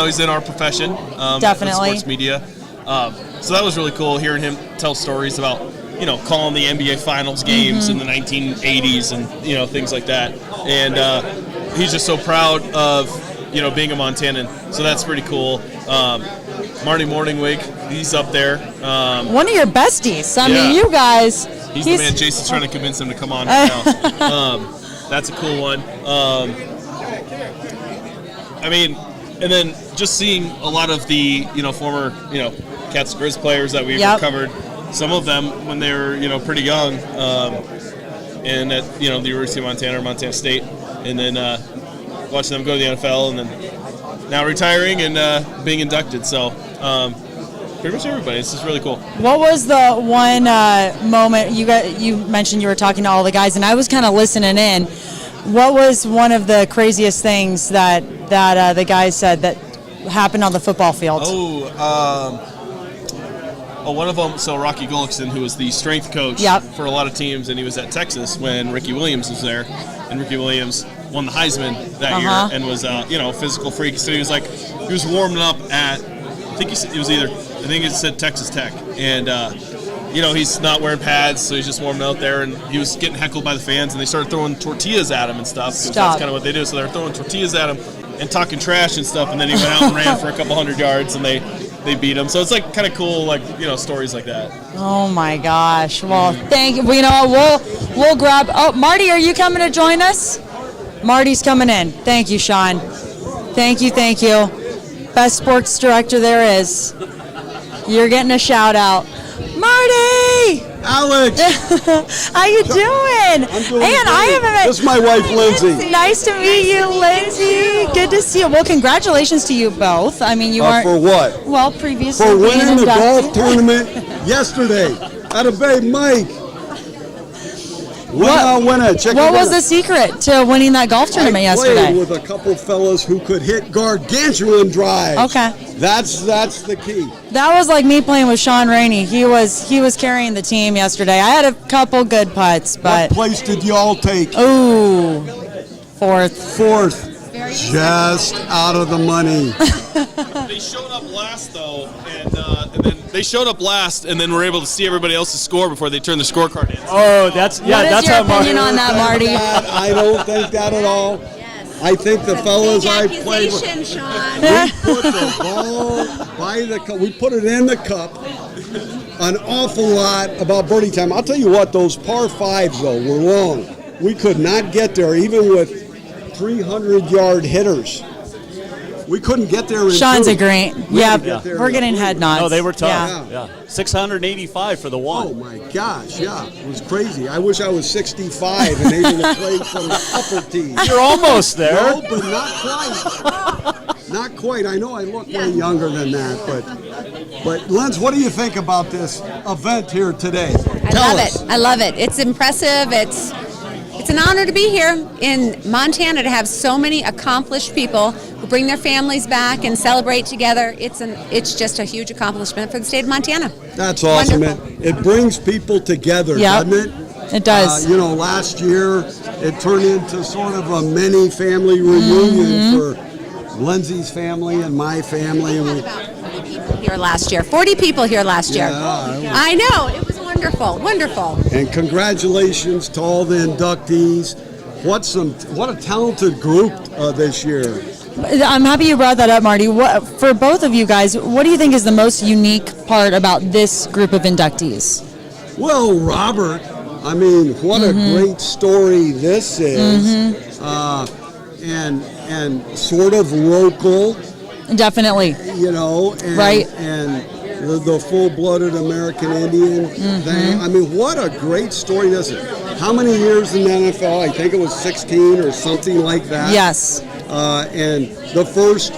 he's in our profession. Definitely. Sports media. So that was really cool hearing him tell stories about, calling the NBA Finals games in the 1980s and, things like that. And he's just so proud of, being a Montanan. So that's pretty cool. Marty Morningwig, he's up there. One of your besties. I mean, you guys. He's the man. Jason's trying to convince him to come on right now. That's a cool one. And then just seeing a lot of the, former, Cats Grizz players that we've covered, some of them when they were, pretty young, and at, the University of Montana or Montana State, and then watching them go to the NFL, and then now retiring and being inducted. So pretty much everybody. It's just really cool. What was the one moment you mentioned you were talking to all the guys, and I was kind of listening in. What was one of the craziest things that the guys said that happened on the football field? One of them, so Rocky Gullickson, who was the strength coach for a lot of teams, and he was at Texas when Ricky Williams was there, and Ricky Williams won the Heisman that year and was a physical freak. So he was warming up at, I think it said Texas Tech, and he's not wearing pads, so he's just warming out there, and he was getting heckled by the fans, and they started throwing tortillas at him and stuff. Because that's kind of what they do. So they're throwing tortillas at him and talking trash and stuff, and then he went out and ran for a couple hundred yards, and they beat him. So it's like kind of cool, stories like that. Oh my gosh! Well, thank you. We'll grab. Oh, Marty, are you coming to join us? Marty's coming in. Thank you, Sean. Thank you. Best sports director there is. You're getting a shout out, Marty. Alex, how you doing? I'm doing And great. I haven't met. This is my wife, Lindsay. Nice to meet you, Lindsay. Good to see you. Well, congratulations to you both. I mean, you aren't for what? Well, previously For being winning the inducted. golf tournament yesterday at a Bay Mike. What was the secret to winning that golf tournament I played yesterday? with a couple fellas who could hit gargantuan drives. Okay. That's the key. That was like me playing with Sean Rainey. He was carrying the team yesterday. I had a couple good putts, but What place did y'all take? ooh, fourth. Just out of the money. They showed up last, though, and then were able to see everybody else's score before they turned the scorecard in. Oh, that's What is your opinion on that, Marty? I don't think that at all. I think the fellas I played with, Sean. we put the ball by the cup. We put it in the cup an awful lot about birdie time. I'll tell you what, those par fives, though, were long. We could not get there, even with 300-yard hitters. We couldn't get there in Sean's two. agreeing. Yeah, we're getting head nods. No, they were tough. Yeah. 685 for the one. Oh my gosh, yeah, it was crazy. I wish I was 65 and able to play for the upper tee. You're almost there. No, but not quite. Not quite. I know I look way younger than that, but Linz, what do you think about this event here today? I love it. It's impressive. It's an honor to be here in Montana to have so many accomplished people who bring their families back and celebrate together. It's just a huge accomplishment for the state of Montana. That's awesome. Wonderful. It brings people together, Yep. doesn't it? It does. Last year it turned into sort of a mini family reunion for Lindsay's family and my family. And About 40 people here last year. 40 people here last year. Yeah, I know. It was wonderful. And congratulations to all the inductees. What a talented group this year. I'm happy you brought that up, Marty. For both of you guys, what do you think is the most unique part about this group of inductees? Well, Robert, I mean, what a great story this is. And sort of local. Definitely. And, Right. And the full-blooded American Indian thing. I mean, what a great story this is. How many years in the NFL? I think it was 16 or something like that. Yes. And the first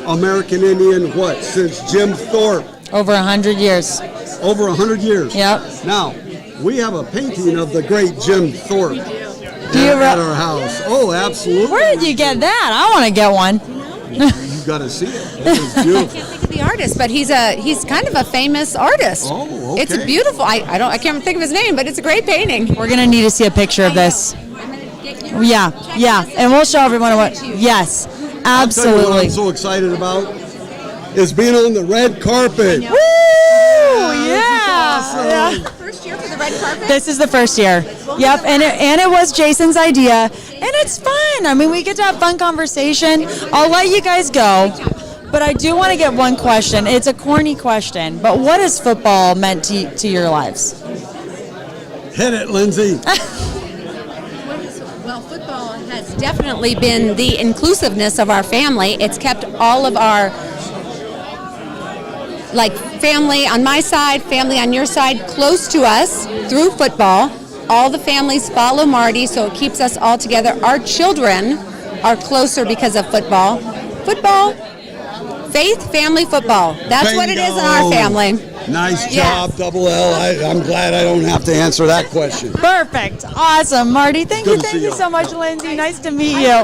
American Indian, since Jim Thorpe? Over 100 years. Over 100 years. Yep. Now, we have a painting of the great Jim Thorpe at our house. Oh, absolutely. Where did you get that? I want to get one. You got to see it. It is beautiful. I can't think of the artist, but he's kind of a famous artist. Oh, okay. It's a beautiful. I can't think of his name, but it's a great painting. We're gonna need to see a picture of this. Yeah, and we'll show everyone what. Yes, I'll tell you what absolutely. I'm so excited about is being on the red carpet. Woo! Yeah. First year for the red carpet. This is the first year. Yep, and it was Jason's idea, and it's fun. I mean, we get to have fun conversation. I'll let you guys go, but I do want to get one question. It's a corny question, but what has football meant to your lives? Hit it, Lindsay. Well, football has definitely been the inclusiveness of our family. It's kept all of our family on my side, family on your side, close to us through football. All the families follow Marty, so it keeps us all together. Our children are closer because of football. Football, faith, family, football. That's what it is in our family. Nice job, Double L. I'm glad I don't have to answer that question. Perfect. Awesome, Marty. Thank you so much, Lindsay. Nice to meet you.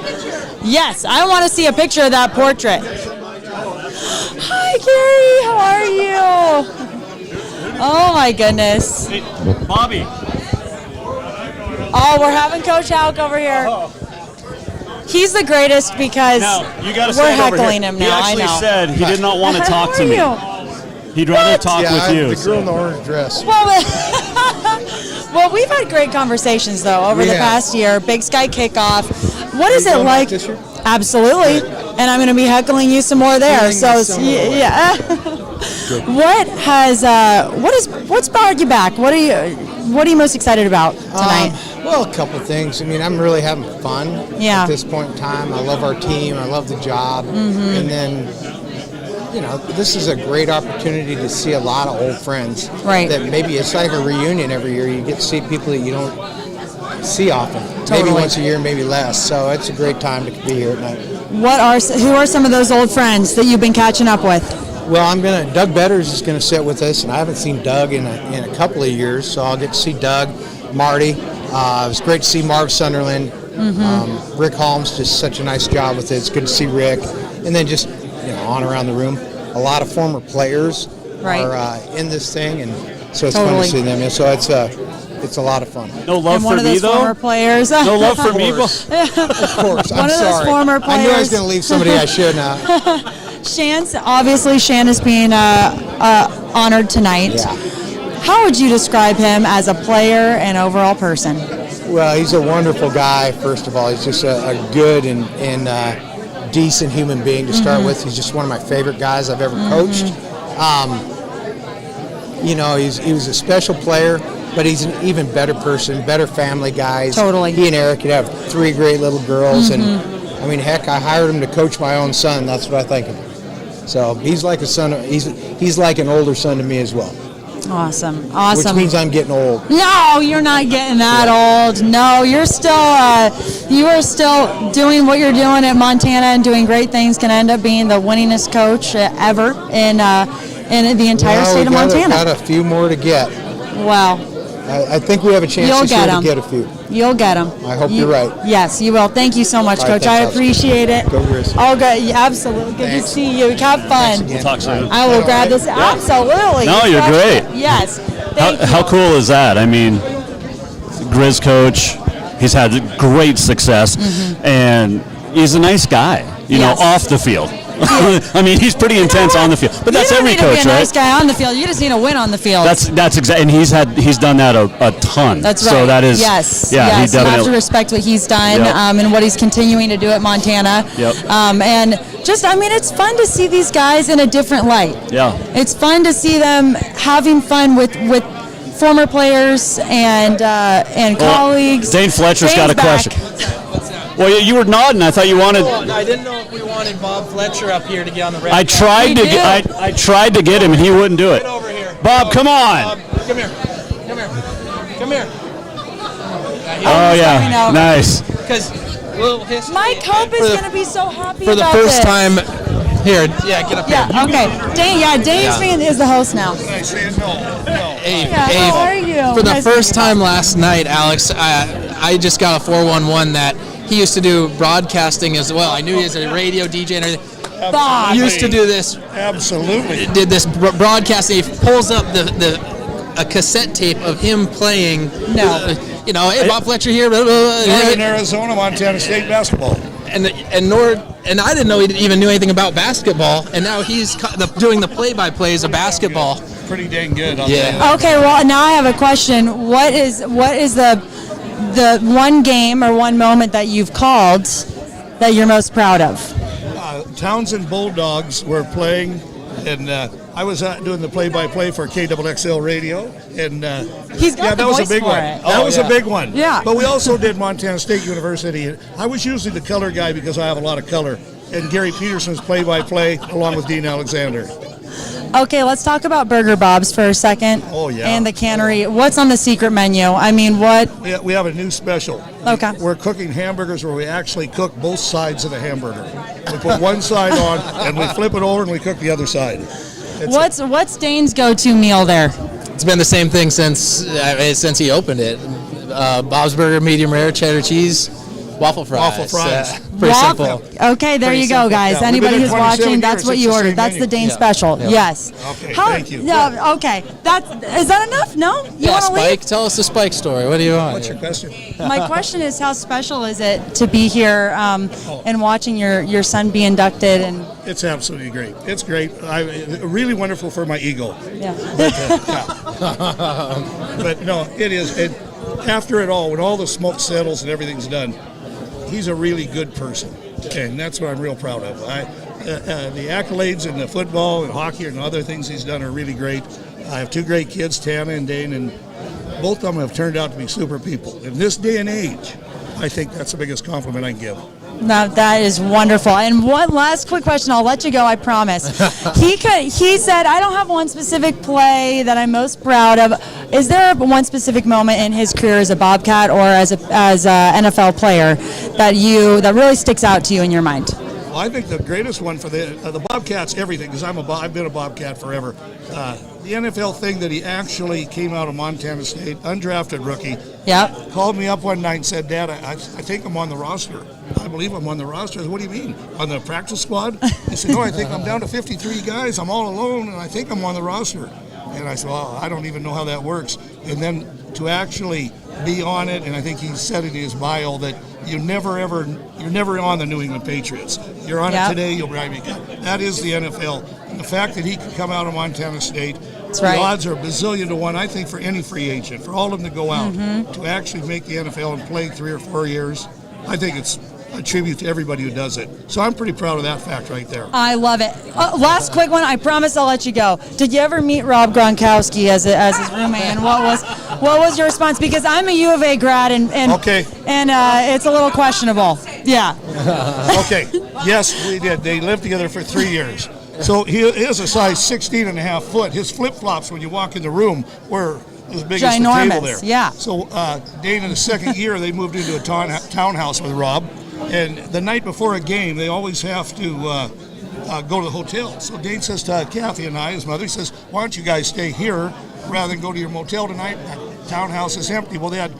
Yes, I want to see a picture of that portrait. Hi, Gary. How are you? Oh, my goodness. Hey, Bobby. Oh, we're having Coach Houck over here. He's the greatest because we're heckling him now. He actually said he did not want to talk to me. He'd rather talk with you. The girl in the orange dress. Well, we've had great conversations, though, over the past year. Big Sky kickoff. What is it like? This year? Absolutely. And I'm going to be heckling you some more there. Yeah. What's brought you back? What are you most excited about tonight? Well, a couple things. I mean, I'm really having fun at this point in time. I love our team. I love the job. And then, this is a great opportunity to see a lot of old friends. Right. That maybe it's like a reunion every year. You get to see people that you don't see often. Totally. Maybe once a year, maybe less. So it's a great time to be here tonight. Who are some of those old friends that you've been catching up with? Well, Doug Betters is going to sit with us, and I haven't seen Doug in a couple of years, so I'll get to see Doug, Marty. It was great to see Marv Sunderland. Rick Holmes did such a nice job with it. It's good to see Rick. And then just, on around the room, a lot of former players are in this thing, and so it's fun to see them. And so it's a lot lot of fun. No love for me, though? Former players. No love for me? Of course. One of those former players. I knew I was going to leave somebody I shouldn't have. Shan is being honored tonight. Yeah. How would you describe him as a player and overall person? Well, he's a wonderful guy, first of all. He's just a good and decent human being to start with. He's just one of my favorite guys I've ever coached. He was a special player, but he's an even better person, better family guy. Totally. He and Eric could have 3 great little girls, and heck, I hired him to coach my own son. That's what I think of him. So he's like a son. He's like an older son to me as well. Awesome. Which means I'm getting old. No, you're not getting that old. No, you are still doing what you're doing at Montana and doing great things. Can end up being the winningest coach ever in the entire state of Montana. Got a few more to get. Wow. I think we have a chance this year to get a few. You'll get them. I hope you're right. Yes, you will. Thank you so much, All right, Coach. I thanks, appreciate it. Go Grizzlies. Oh, good. Yeah, absolutely. Good to see you. Have fun. We'll talk soon. I will grab this. Absolutely. No, you're great. Yes. How cool is that? I mean, Grizz coach, he's had great success, and he's a nice guy, off the field. I mean, he's pretty intense on the field, but that's every coach, right? You don't need to be a nice guy on the field. You just need to win on the field. That's exactly, and he's done that a ton. That's right. So that is yes. Yeah, yes. he definitely. You have to respect what he's done and what he's continuing to do at Montana. Yep. And just, it's fun to see these guys in a different light. Yeah. It's fun to see them having fun with former players and colleagues. Dane Fletcher's got a question. Well, you were nodding. I thought you wanted. I didn't know if we wanted Bob Fletcher up here to get on the red. I tried to get. I tried to get him, and he wouldn't do it. Right over here. Bob, come on. Bob, come here. Come here. Come here. Oh yeah, nice. Because Mike Hope is going to be so happy for the about first this. time. Here, yeah, get up here. Yeah, okay. Dane's fan is the host now. Hey, how are you? For the Nice to first meet you. time last night, Alex, I just got a 411 that he used to do broadcasting as well. I knew he was a radio DJ and everything. Bob. Used to do this. Absolutely. Did this broadcasting. He pulls up a cassette tape of him playing. No. Hey, Bob Fletcher here. Blah, blah, blah. Northern Arizona, Montana State basketball. And I didn't know he even knew anything about basketball, and now he's doing the play-by-plays of basketball. Pretty dang good. Okay, well, now I have a question. What is the one game or one moment that you've called that you're most proud of? Townsend Bulldogs were playing, and I was doing the play-by-play for KXXL Radio, and He's got that the was a voice big for one. it. That was a big one. Yeah. But we also did Montana State University. I was usually the color guy because I have a lot of color, and Gary Peterson's play-by-play along with Dean Alexander. Okay, let's talk about Burger Bob's for a second. Oh, yeah. And the cannery. What's on the secret menu? I mean, what? We have a new special. Okay. We're cooking hamburgers where we actually cook both sides of the hamburger. We put one side on, and we flip it over, and we cook the other side. What's Dane's go-to meal there? It's been the same thing since he opened it. Bob's Burger, medium rare, cheddar cheese, waffle fries. Waffle fries. Pretty simple. Okay, there you go, guys. Yeah, Anybody we've been who's there 27 watching, that's years. what It's you the ordered. same That's the menu. Dane special. Yeah. Yes. Okay, thank you. No, okay. Is that enough? No? You Yeah, want to leave? Spike, tell us the Spike story. What do you want? What's your question? My question is, how special is it to be here and watching your son be inducted? And It's absolutely great. It's great. Really wonderful for my ego. yeah. But no, it is. And after it all, when all the smoke settles and everything's done, he's a really good person, and that's what I'm real proud of. The accolades in the football and hockey and other things he's done are really great. I have two great kids, Tana and Dane, and both of them have turned out to be super people. In this day and age, I think that's the biggest compliment I can give. No, that is wonderful. And one last quick question. I'll let you go, I promise. He said, I don't have one specific play that I'm most proud of. Is there one specific moment in his career as a Bobcat or as a NFL player that really sticks out to you in your mind? Well, I think the greatest one for the Bobcats, everything, because I've been a Bobcat forever. The NFL thing that he actually came out of Montana State, undrafted rookie. Yep. Called me up one night and said, Dad, I think I'm on the roster. I believe I'm on the roster. I said, what do you mean? On the practice squad? He said, no, I think I'm down to 53 guys. I'm all alone, and I think I'm on the roster. And I said, well, I don't even know how that works. And then to actually be on it, and I think he said in his bio that you're never on the New England Patriots. You're on it today, you'll probably be good. That is the NFL. And the fact that he could come out of Montana State, the odds are a bazillion to one, I think, for any free agent, for all of them to go out, to actually make the NFL and play 3 or 4 years. I think it's a tribute to everybody who does it. So I'm pretty proud of that fact right there. I love it. Last quick one. I promise I'll let you go. Did you ever meet Rob Gronkowski as his roommate? And what was your response? Because I'm a U of A grad, and it's a little questionable. Yeah. Okay. Yes, we did. They lived together for 3 years. So he is a size 16 and a half foot. His flip-flops when you walk in the room were as big as the table there. Yeah. So Dane, in the second year, they moved into a townhouse with Rob. And the night before a game, they always have to go to the hotel. So Dane says to Kathy and I, his mother, he says, why don't you guys stay here rather than go to your motel tonight? That townhouse is empty. Well, they had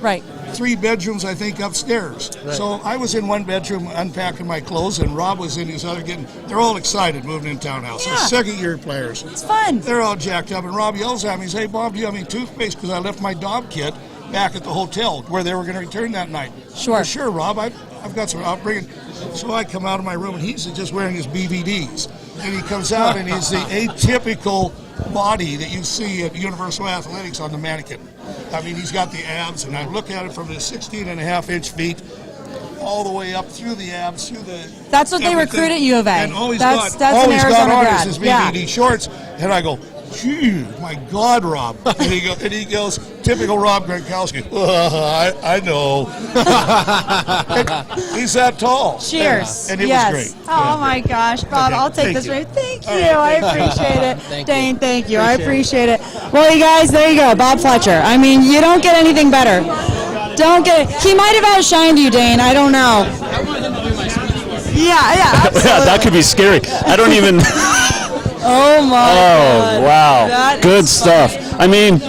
3 bedrooms, I think, upstairs. Right. So I was in one bedroom unpacking my clothes, and Rob was in his other they're all excited moving in townhouse. Yeah. They're second-year players. It's fun. They're all jacked up, and Rob yells at me, he says, hey, Bob, do you have any toothpaste? Because I left my dog kit back at the hotel where they were going to return that night. Sure. Well, sure, Rob, I've got some, I'll bring it. So I come out of my room, and he's just wearing his BVDs. And he comes out, and he's the atypical body that you see at Universal Athletics on the mannequin. I mean, he's got the abs, and I look at it from the 16.5-inch feet all the way up through the abs, through the... That's what they recruit at U of A. And all he's that's got an Arizona on grad. is his BVD shorts. And I go, gee, my God, Rob. And he goes, typical Rob Gronkowski. I know. He's that tall. Cheers. And it yes. was great. Oh my gosh, Bob, Okay, I'll take thank this. you. Thank you. All right. I appreciate it. Thank Dane, you. thank you. I appreciate it. Well, you guys, there you go. Bob Fletcher. I mean, you don't get anything better. Don't get it. He might have outshined you, Dane. I don't know. Yeah, absolutely. That could be scary. I don't even. Oh my God. Wow. That Good is stuff. I mean,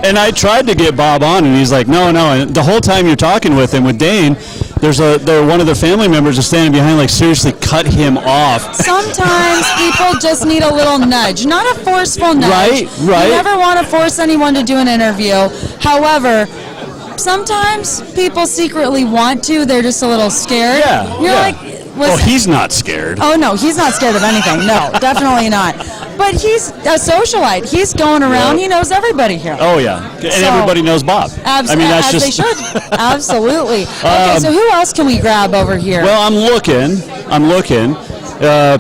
and I tried to get Bob on, and he's like, no. And the whole time you're talking with him, with Dane, one of their family members is standing behind, like, seriously, cut him off. Sometimes people just need a little nudge, not a forceful nudge. Right. You never want to force anyone to do an interview. However, sometimes people secretly want to. They're just a little scared. Yeah. You're like, He's not scared. Oh, no, he's not scared of anything. No, definitely not. But he's a socialite. He's going around. He knows everybody here. Oh, yeah. And everybody knows Bob. I mean, that's as just. they should. Absolutely. Okay, so who else can we grab over here? Well, I'm looking.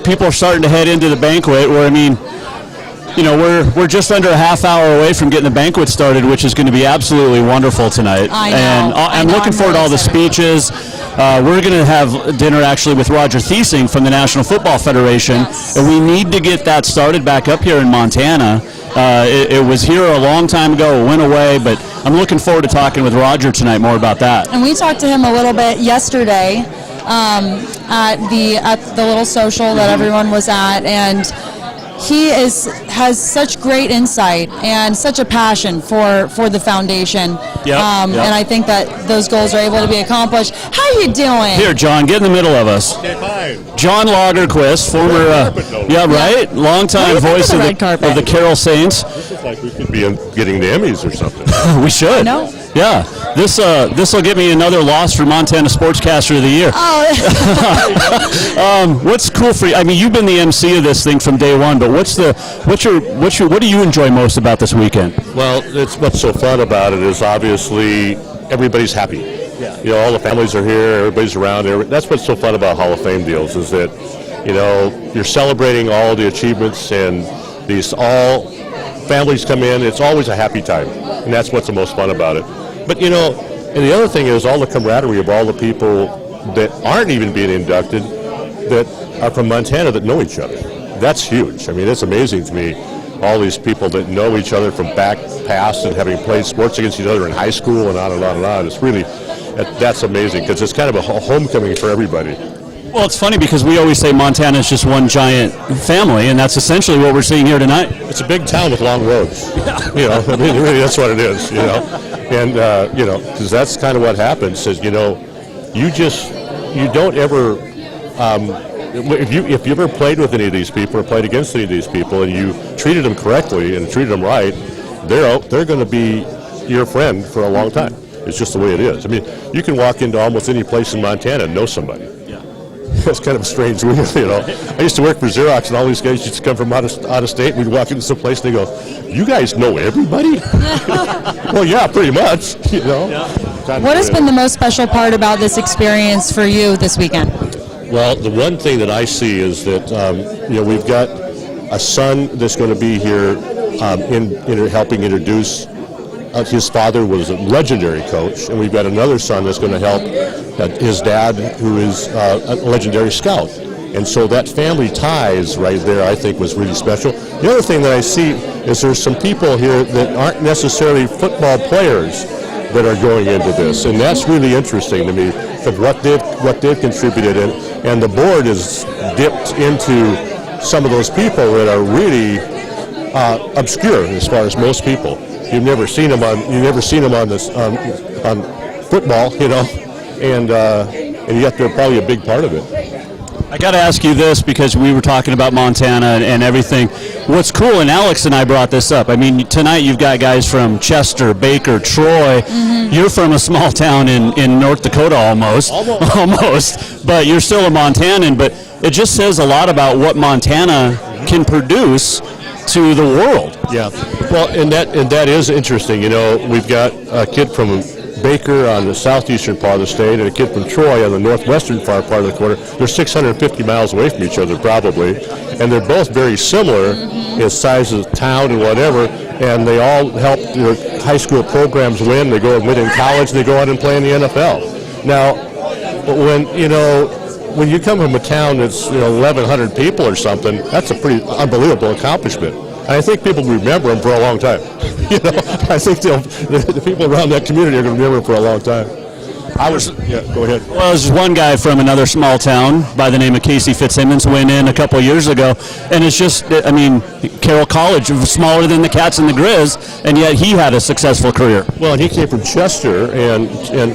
People are starting to head into the banquet where, I mean, you know, we're just under a half hour away from getting the banquet started, which is going to be absolutely wonderful tonight. I know. And I'm looking forward to all the speeches. We're going to have dinner actually with Roger Thiesing from the National Football Federation, and we need to get that started back up here in Montana. It was here a long time ago, it went away, but I'm looking forward to talking with Roger tonight more about that. And we talked to him a little bit yesterday at the little social that everyone was at, and he has such great insight and such a passion for the foundation. Yep. And I think that those goals are able to be accomplished. How you doing? Here, John, get in the middle of us. Okay, fine. John Lagerquist, former, longtime voice of the Carroll Saints. This is like we could be getting the Emmys or something. We should. No. Yeah. This will get me another loss for Montana Sportscaster of the Year. Oh. What's cool for you? I mean, you've been the MC of this thing from day one, but what do you enjoy most about this weekend? Well, what's so fun about it is obviously everybody's happy. Yeah. You know, all the families are here, everybody's around. That's what's so fun about Hall of Fame deals is that, you know, you're celebrating all the achievements and all families come in. It's always a happy time, and that's what's the most fun about it. But, you know, and the other thing is all the camaraderie of all the people that aren't even being inducted that are from Montana that know each other. That's huge. I mean, it's amazing to me, all these people that know each other from past and having played sports against each other in high school and on and on and on. It's really, that's amazing because it's kind of a homecoming for everybody. Well, it's funny because we always say Montana is just one giant family, and that's essentially what we're seeing here tonight. It's a big town with long roads. You know, I mean, really, that's what it is, you know. And, you know, because that's kind of what happens is, you know, you don't ever, if you ever played with any of these people or played against any of these people and you treated them correctly and treated them right, they're going to be your friend for a long time. It's just the way it is. I mean, you can walk into almost any place in Montana and know somebody. That's kind of a strange weird, you know. I used to work for Xerox, and all these guys used to come from out of state. We'd walk into some place, and they go, "You guys know everybody?" Well, yeah, pretty much, you know. Yeah. What has been the most special part about this experience for you this weekend? Well, the one thing that I see is that, you know, we've got a son that's going to be here in helping introduce. His father was a legendary coach, and we've got another son that's going to help his dad, who is a legendary scout. And so that family ties right there, I think, was really special. The other thing that I see is there's some people here that aren't necessarily football players that are going into this, and that's really interesting to me, because what they've contributed, and the board is dipped into some of those people that are really obscure as far as most people. You've never seen them on football, you know, and yet they're probably a big part of it. I got to ask you this because we were talking about Montana and everything. What's cool, and Alex and I brought this up. I mean, tonight you've got guys from Chester, Baker, Troy. Mm-hmm. You're from a small town in North Dakota almost, but you're still a Montanan. But it just says a lot about what Montana can produce to the world. Yeah, well, and that is interesting. You know, we've got a kid from Baker on the southeastern part of the state and a kid from Troy on the northwestern far part of the quarter. They're 650 miles away from each other probably, and they're both very similar in size of town and whatever, and they all help their high school programs win. They go and win in college, and they go out and play in the NFL. Now, when you come from a town that's 1,100 people or something, that's a pretty unbelievable accomplishment. And I think people remember them for a long time. I think the people around that community are going to remember them for a long time. Go ahead. Well, there's one guy from another small town by the name of Casey Fitzsimmons went in a couple of years ago, and it's just, Carroll College was smaller than the Cats and the Grizz, and yet he had a successful career. Well, and he came from Chester, and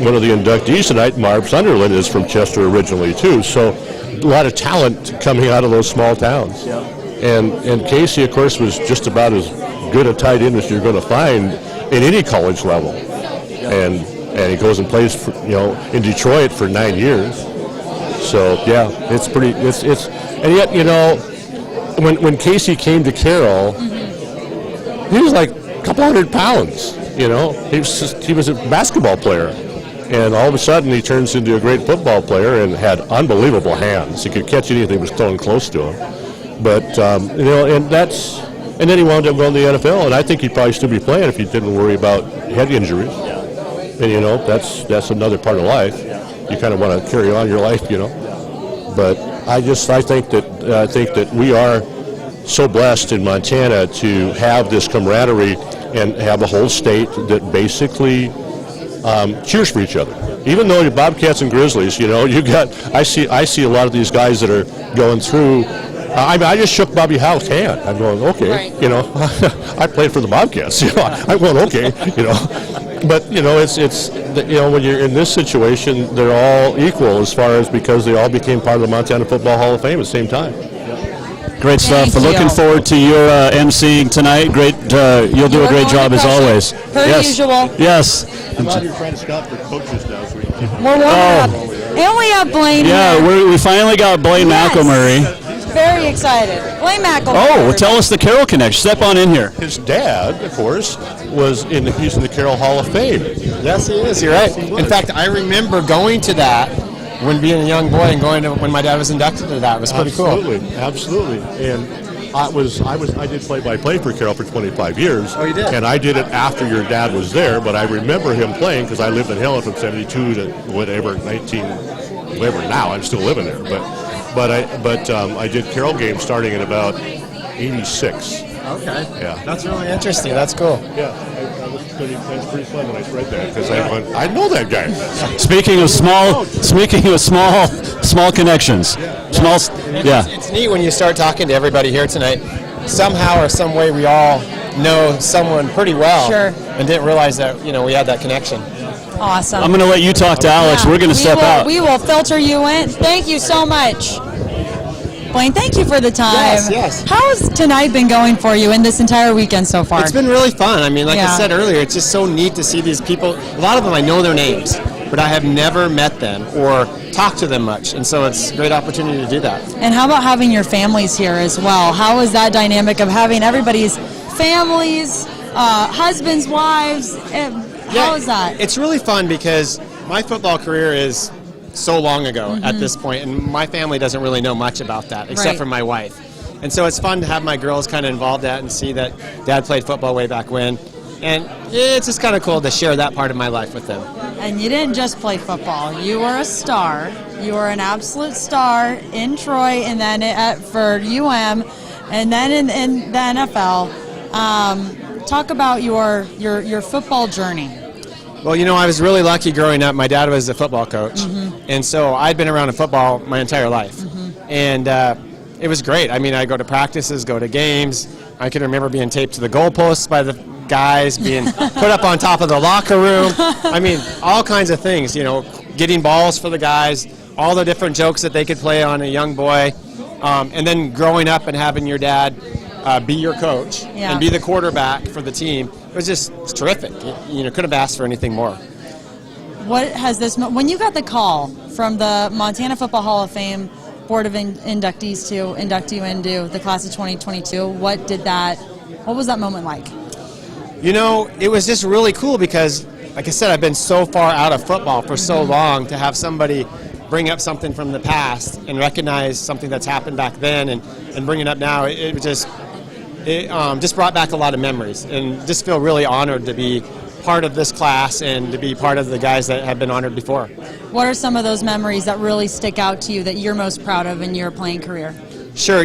one of the inductees tonight, Marv Sunderland, is from Chester originally too. So a lot of talent coming out of those small towns. Yeah. And Casey, of course, was just about as good a tight end as you're going to find in any college level. Yeah. And he goes and plays for, in Detroit for 9 years. So yeah, it's pretty. It's and yet when Casey came to Carroll, he was like a couple hundred pounds. He was a basketball player, and all of a sudden he turns into a great football player and had unbelievable hands. He could catch anything that was thrown close to him. But and then he wound up going to the NFL, and I think he'd probably still be playing if he didn't worry about head injuries. And that's another part of life. You kind of want to carry on your life, But I think that we are so blessed in Montana to have this camaraderie and have a whole state that basically cheers for each other. Even though you're Bobcats and Grizzlies, I see a lot of these guys that are going through. I just shook Bobby Howe's hand. I'm going, okay, right. I played for the Bobcats. I'm going, okay, But it's when you're in this situation, they're all equal as far as because they all became part of the Montana Football Hall of Fame at the same time. Great stuff. Looking forward to your emceeing tonight. Great, you'll do a great job as always. Per usual. Yes. I'm glad you're trying to scout for coaches now. So we're warming up. And we have Blaine. Yeah, we finally got Blaine Mcmurray. Very excited. Blaine Mcmurray. Oh, well, tell us the Carroll connection. Step on in here. His dad, of course, he's in the Carroll Hall of Fame. Yes, he is. You're right. In fact, I remember going to that when being a young boy and going to when my dad was inducted to that. It was pretty cool. Absolutely. And I did play-by-play for Carroll for 25 years. Oh, you did? And I did it after your dad was there, but I remember him playing because I lived in Helen from 72 to whatever now. I'm still living there, but I did Carroll games starting in about 86. Okay. Yeah. That's really interesting. That's cool. Yeah. That's pretty fun when I read that because I know that guy. Speaking of small connections. It's neat when you start talking to everybody here tonight. Somehow or some way we all know someone pretty well. Sure. And didn't realize that we had that connection. Awesome. I'm going to let you talk to Alex. We're going to step out. We will filter you in. Thank you so much. Blaine, thank you for the time. Yes. How's tonight been going for you in this entire weekend so far? It's been really fun. I mean, like I said earlier, it's just so neat to see these people. A lot of them I know their names, but I have never met them or talked to them much. And so it's a great opportunity to do that. And how about having your families here as well? How is that dynamic of having everybody's families, husbands, wives? How is that? It's really fun because my football career is so long ago at this point, and my family doesn't really know much about that except for my wife. And so it's fun to have my girls kind of involved in that and see that Dad played football way back when. And it's just kind of cool to share that part of my life with them. And you didn't just play football. You were a star. You were an absolute star in Troy and then for UM and then in the NFL. Talk about your football journey. Well, I was really lucky growing up. My dad was a football coach, and so I'd been around in football my entire life. And it was great. I mean, I go to practices, go to games. I can remember being taped to the goalposts by the guys, being put up on top of the locker room. I mean, all kinds of things, getting balls for the guys, all the different jokes that they could play on a young boy. And then growing up and having your dad be your coach and be the quarterback for the team. It was just terrific. Couldn't have asked for anything more. What has when you got the call from the Montana Football Hall of Fame Board of Inductees to induct you into the class of 2022, what was that moment like? It was just really cool because like I said, I've been so far out of football for so long, to have somebody bring up something from the past and recognize something that's happened back then and bring it up now, it just brought back a lot of memories, and just feel really honored to be part of this class and to be part of the guys that have been honored before. What are some of those memories that really stick out to you that you're most proud of in your playing career? Sure,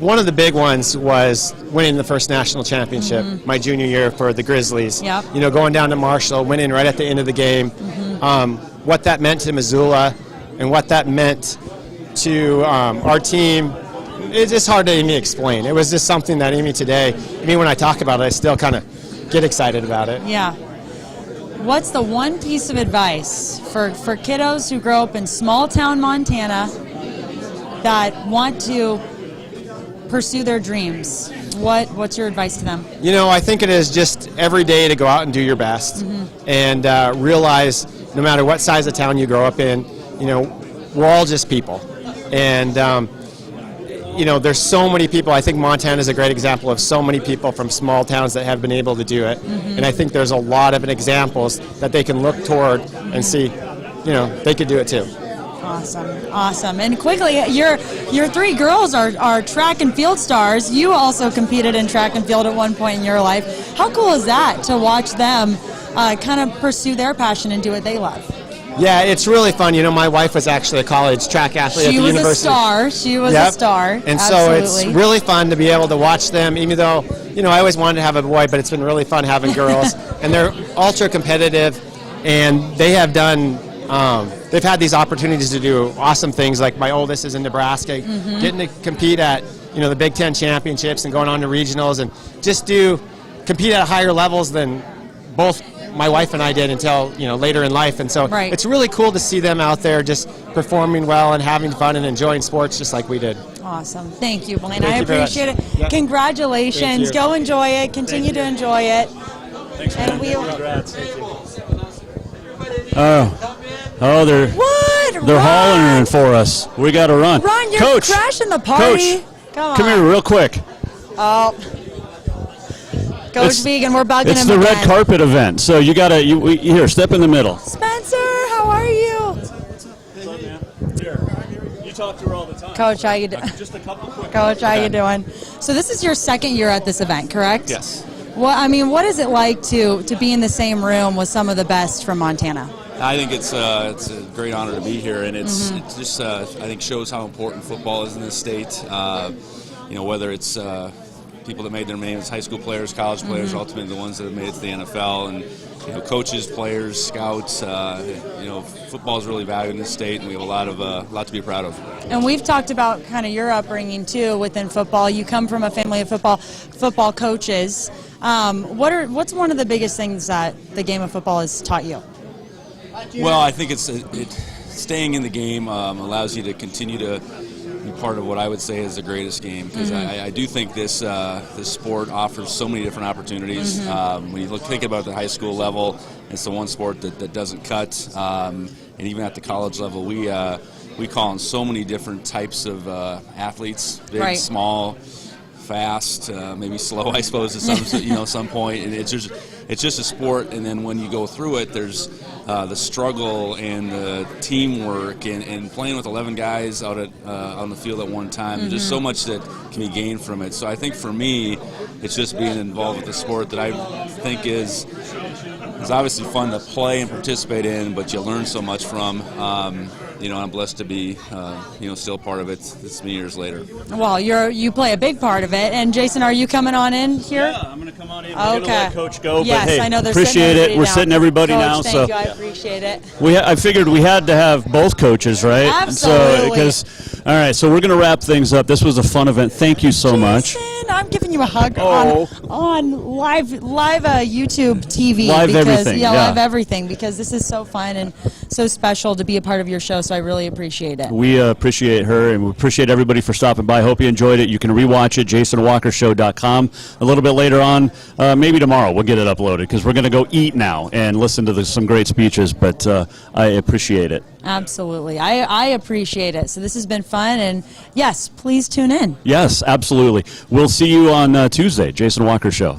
one of the big ones was winning the first national championship my junior year for the Grizzlies. Yep. Going down to Marshall, winning right at the end of the game. What that meant to Missoula and what that meant to our team, it's just hard to even explain. It was just something that even today, when I talk about it, I still kind of get excited about it. Yeah. What's the one piece of advice for kiddos who grow up in small town Montana that want to pursue their dreams? What's your advice to them? I think it is just every day to go out and do your best, and realize no matter what size of town you grow up in, we're all just people. And there's so many people. I think Montana is a great example of so many people from small towns that have been able to do it. And I think there's a lot of examples that they can look toward and see, they could do it too. Awesome. And quickly, your three girls are track and field stars. You also competed in track and field at one point in your life. How cool is that to watch them kind of pursue their passion and do what they love? Yeah, it's really fun. My wife was actually a college track athlete at the university. She was a star. And Absolutely. So it's really fun to be able to watch them, even though, I always wanted to have a boy, but it's been really fun having girls. And they're ultra competitive, and they have done, they've had these opportunities to do awesome things. Like my oldest is in Nebraska, getting to compete at, the Big Ten championships and going on to regionals, and just compete at higher levels than both my wife and I did until later in life. And so It's really cool to see them out there just performing well and having fun and enjoying sports just like we did. Awesome. Thank you, Blaine. Thank I you very appreciate it. much. Yeah. Congratulations. Thank you. Go enjoy it. Continue to enjoy it. Thanks, and congrats. Oh, they're What? hollering for us. We got to run. Ron, you're Coach, crashing the party. Coach, come here real quick. Oh. Coach Vegan, we're bugging him. It's the red carpet event, so you gotta here. Step in the middle. Spencer, how are you? What's up, man? Here, you talk to her all the time. Coach, how you doing? Just a couple quick. Coach, how you doing? So this is your second year at this event, correct? Yes. What is it like to be in the same room with some of the best from Montana? I think it's a great honor to be here, and it just I think shows how important football is in this state. Whether it's people that made their name as high school players, college players, ultimately the ones that have made it to the NFL, and coaches, players, scouts. Football is really valued in this state, and we have a lot to be proud of. And we've talked about kind of your upbringing too within football. You come from a family of football coaches. What's one of the biggest things that the game of football has taught you? Well, I think staying in the game allows you to continue to be part of what I would say is the greatest game, because I do think this sport offers so many different opportunities. When you think about the high school level, it's the one sport that doesn't cut, and even at the college level, we call in so many different types of athletes, big, small, fast, maybe slow, I suppose, at some point, and it's just a sport. And then when you go through it, there's the struggle and the teamwork and playing with 11 guys out on the field at one time. There's just so much that can be gained from it. So I think for me, it's just being involved with the sport that I think is obviously fun to play and participate in, but you learn so much from. I'm blessed to be, still part of it this many years later. Well, you play a big part of it. And Jason, are you coming on in here? Yeah, I'm going to come on in. Okay. We're going to let Coach go. Yes, but hey, I know they're appreciate it. We're sitting everybody Coach, now. Thank you. I appreciate it. I figured we had to have both coaches, right? Absolutely. All right, so we're going to wrap things up. This was a fun event. Thank you so much. I'm giving you a hug on live YouTube TV. Live everything. Live everything, because this is so fun and so special to be a part of your show, so I really appreciate it. We appreciate her, and we appreciate everybody for stopping by. Hope you enjoyed it. You can rewatch it, jasonwalkershow.com. A little bit later on, maybe tomorrow, we'll get it uploaded, because we're going to go eat now and listen to some great speeches, but I appreciate it. Absolutely. I appreciate it. So this has been fun, and yes, please tune in. Yes, absolutely. We'll see you on Tuesday, Jason Walker Show.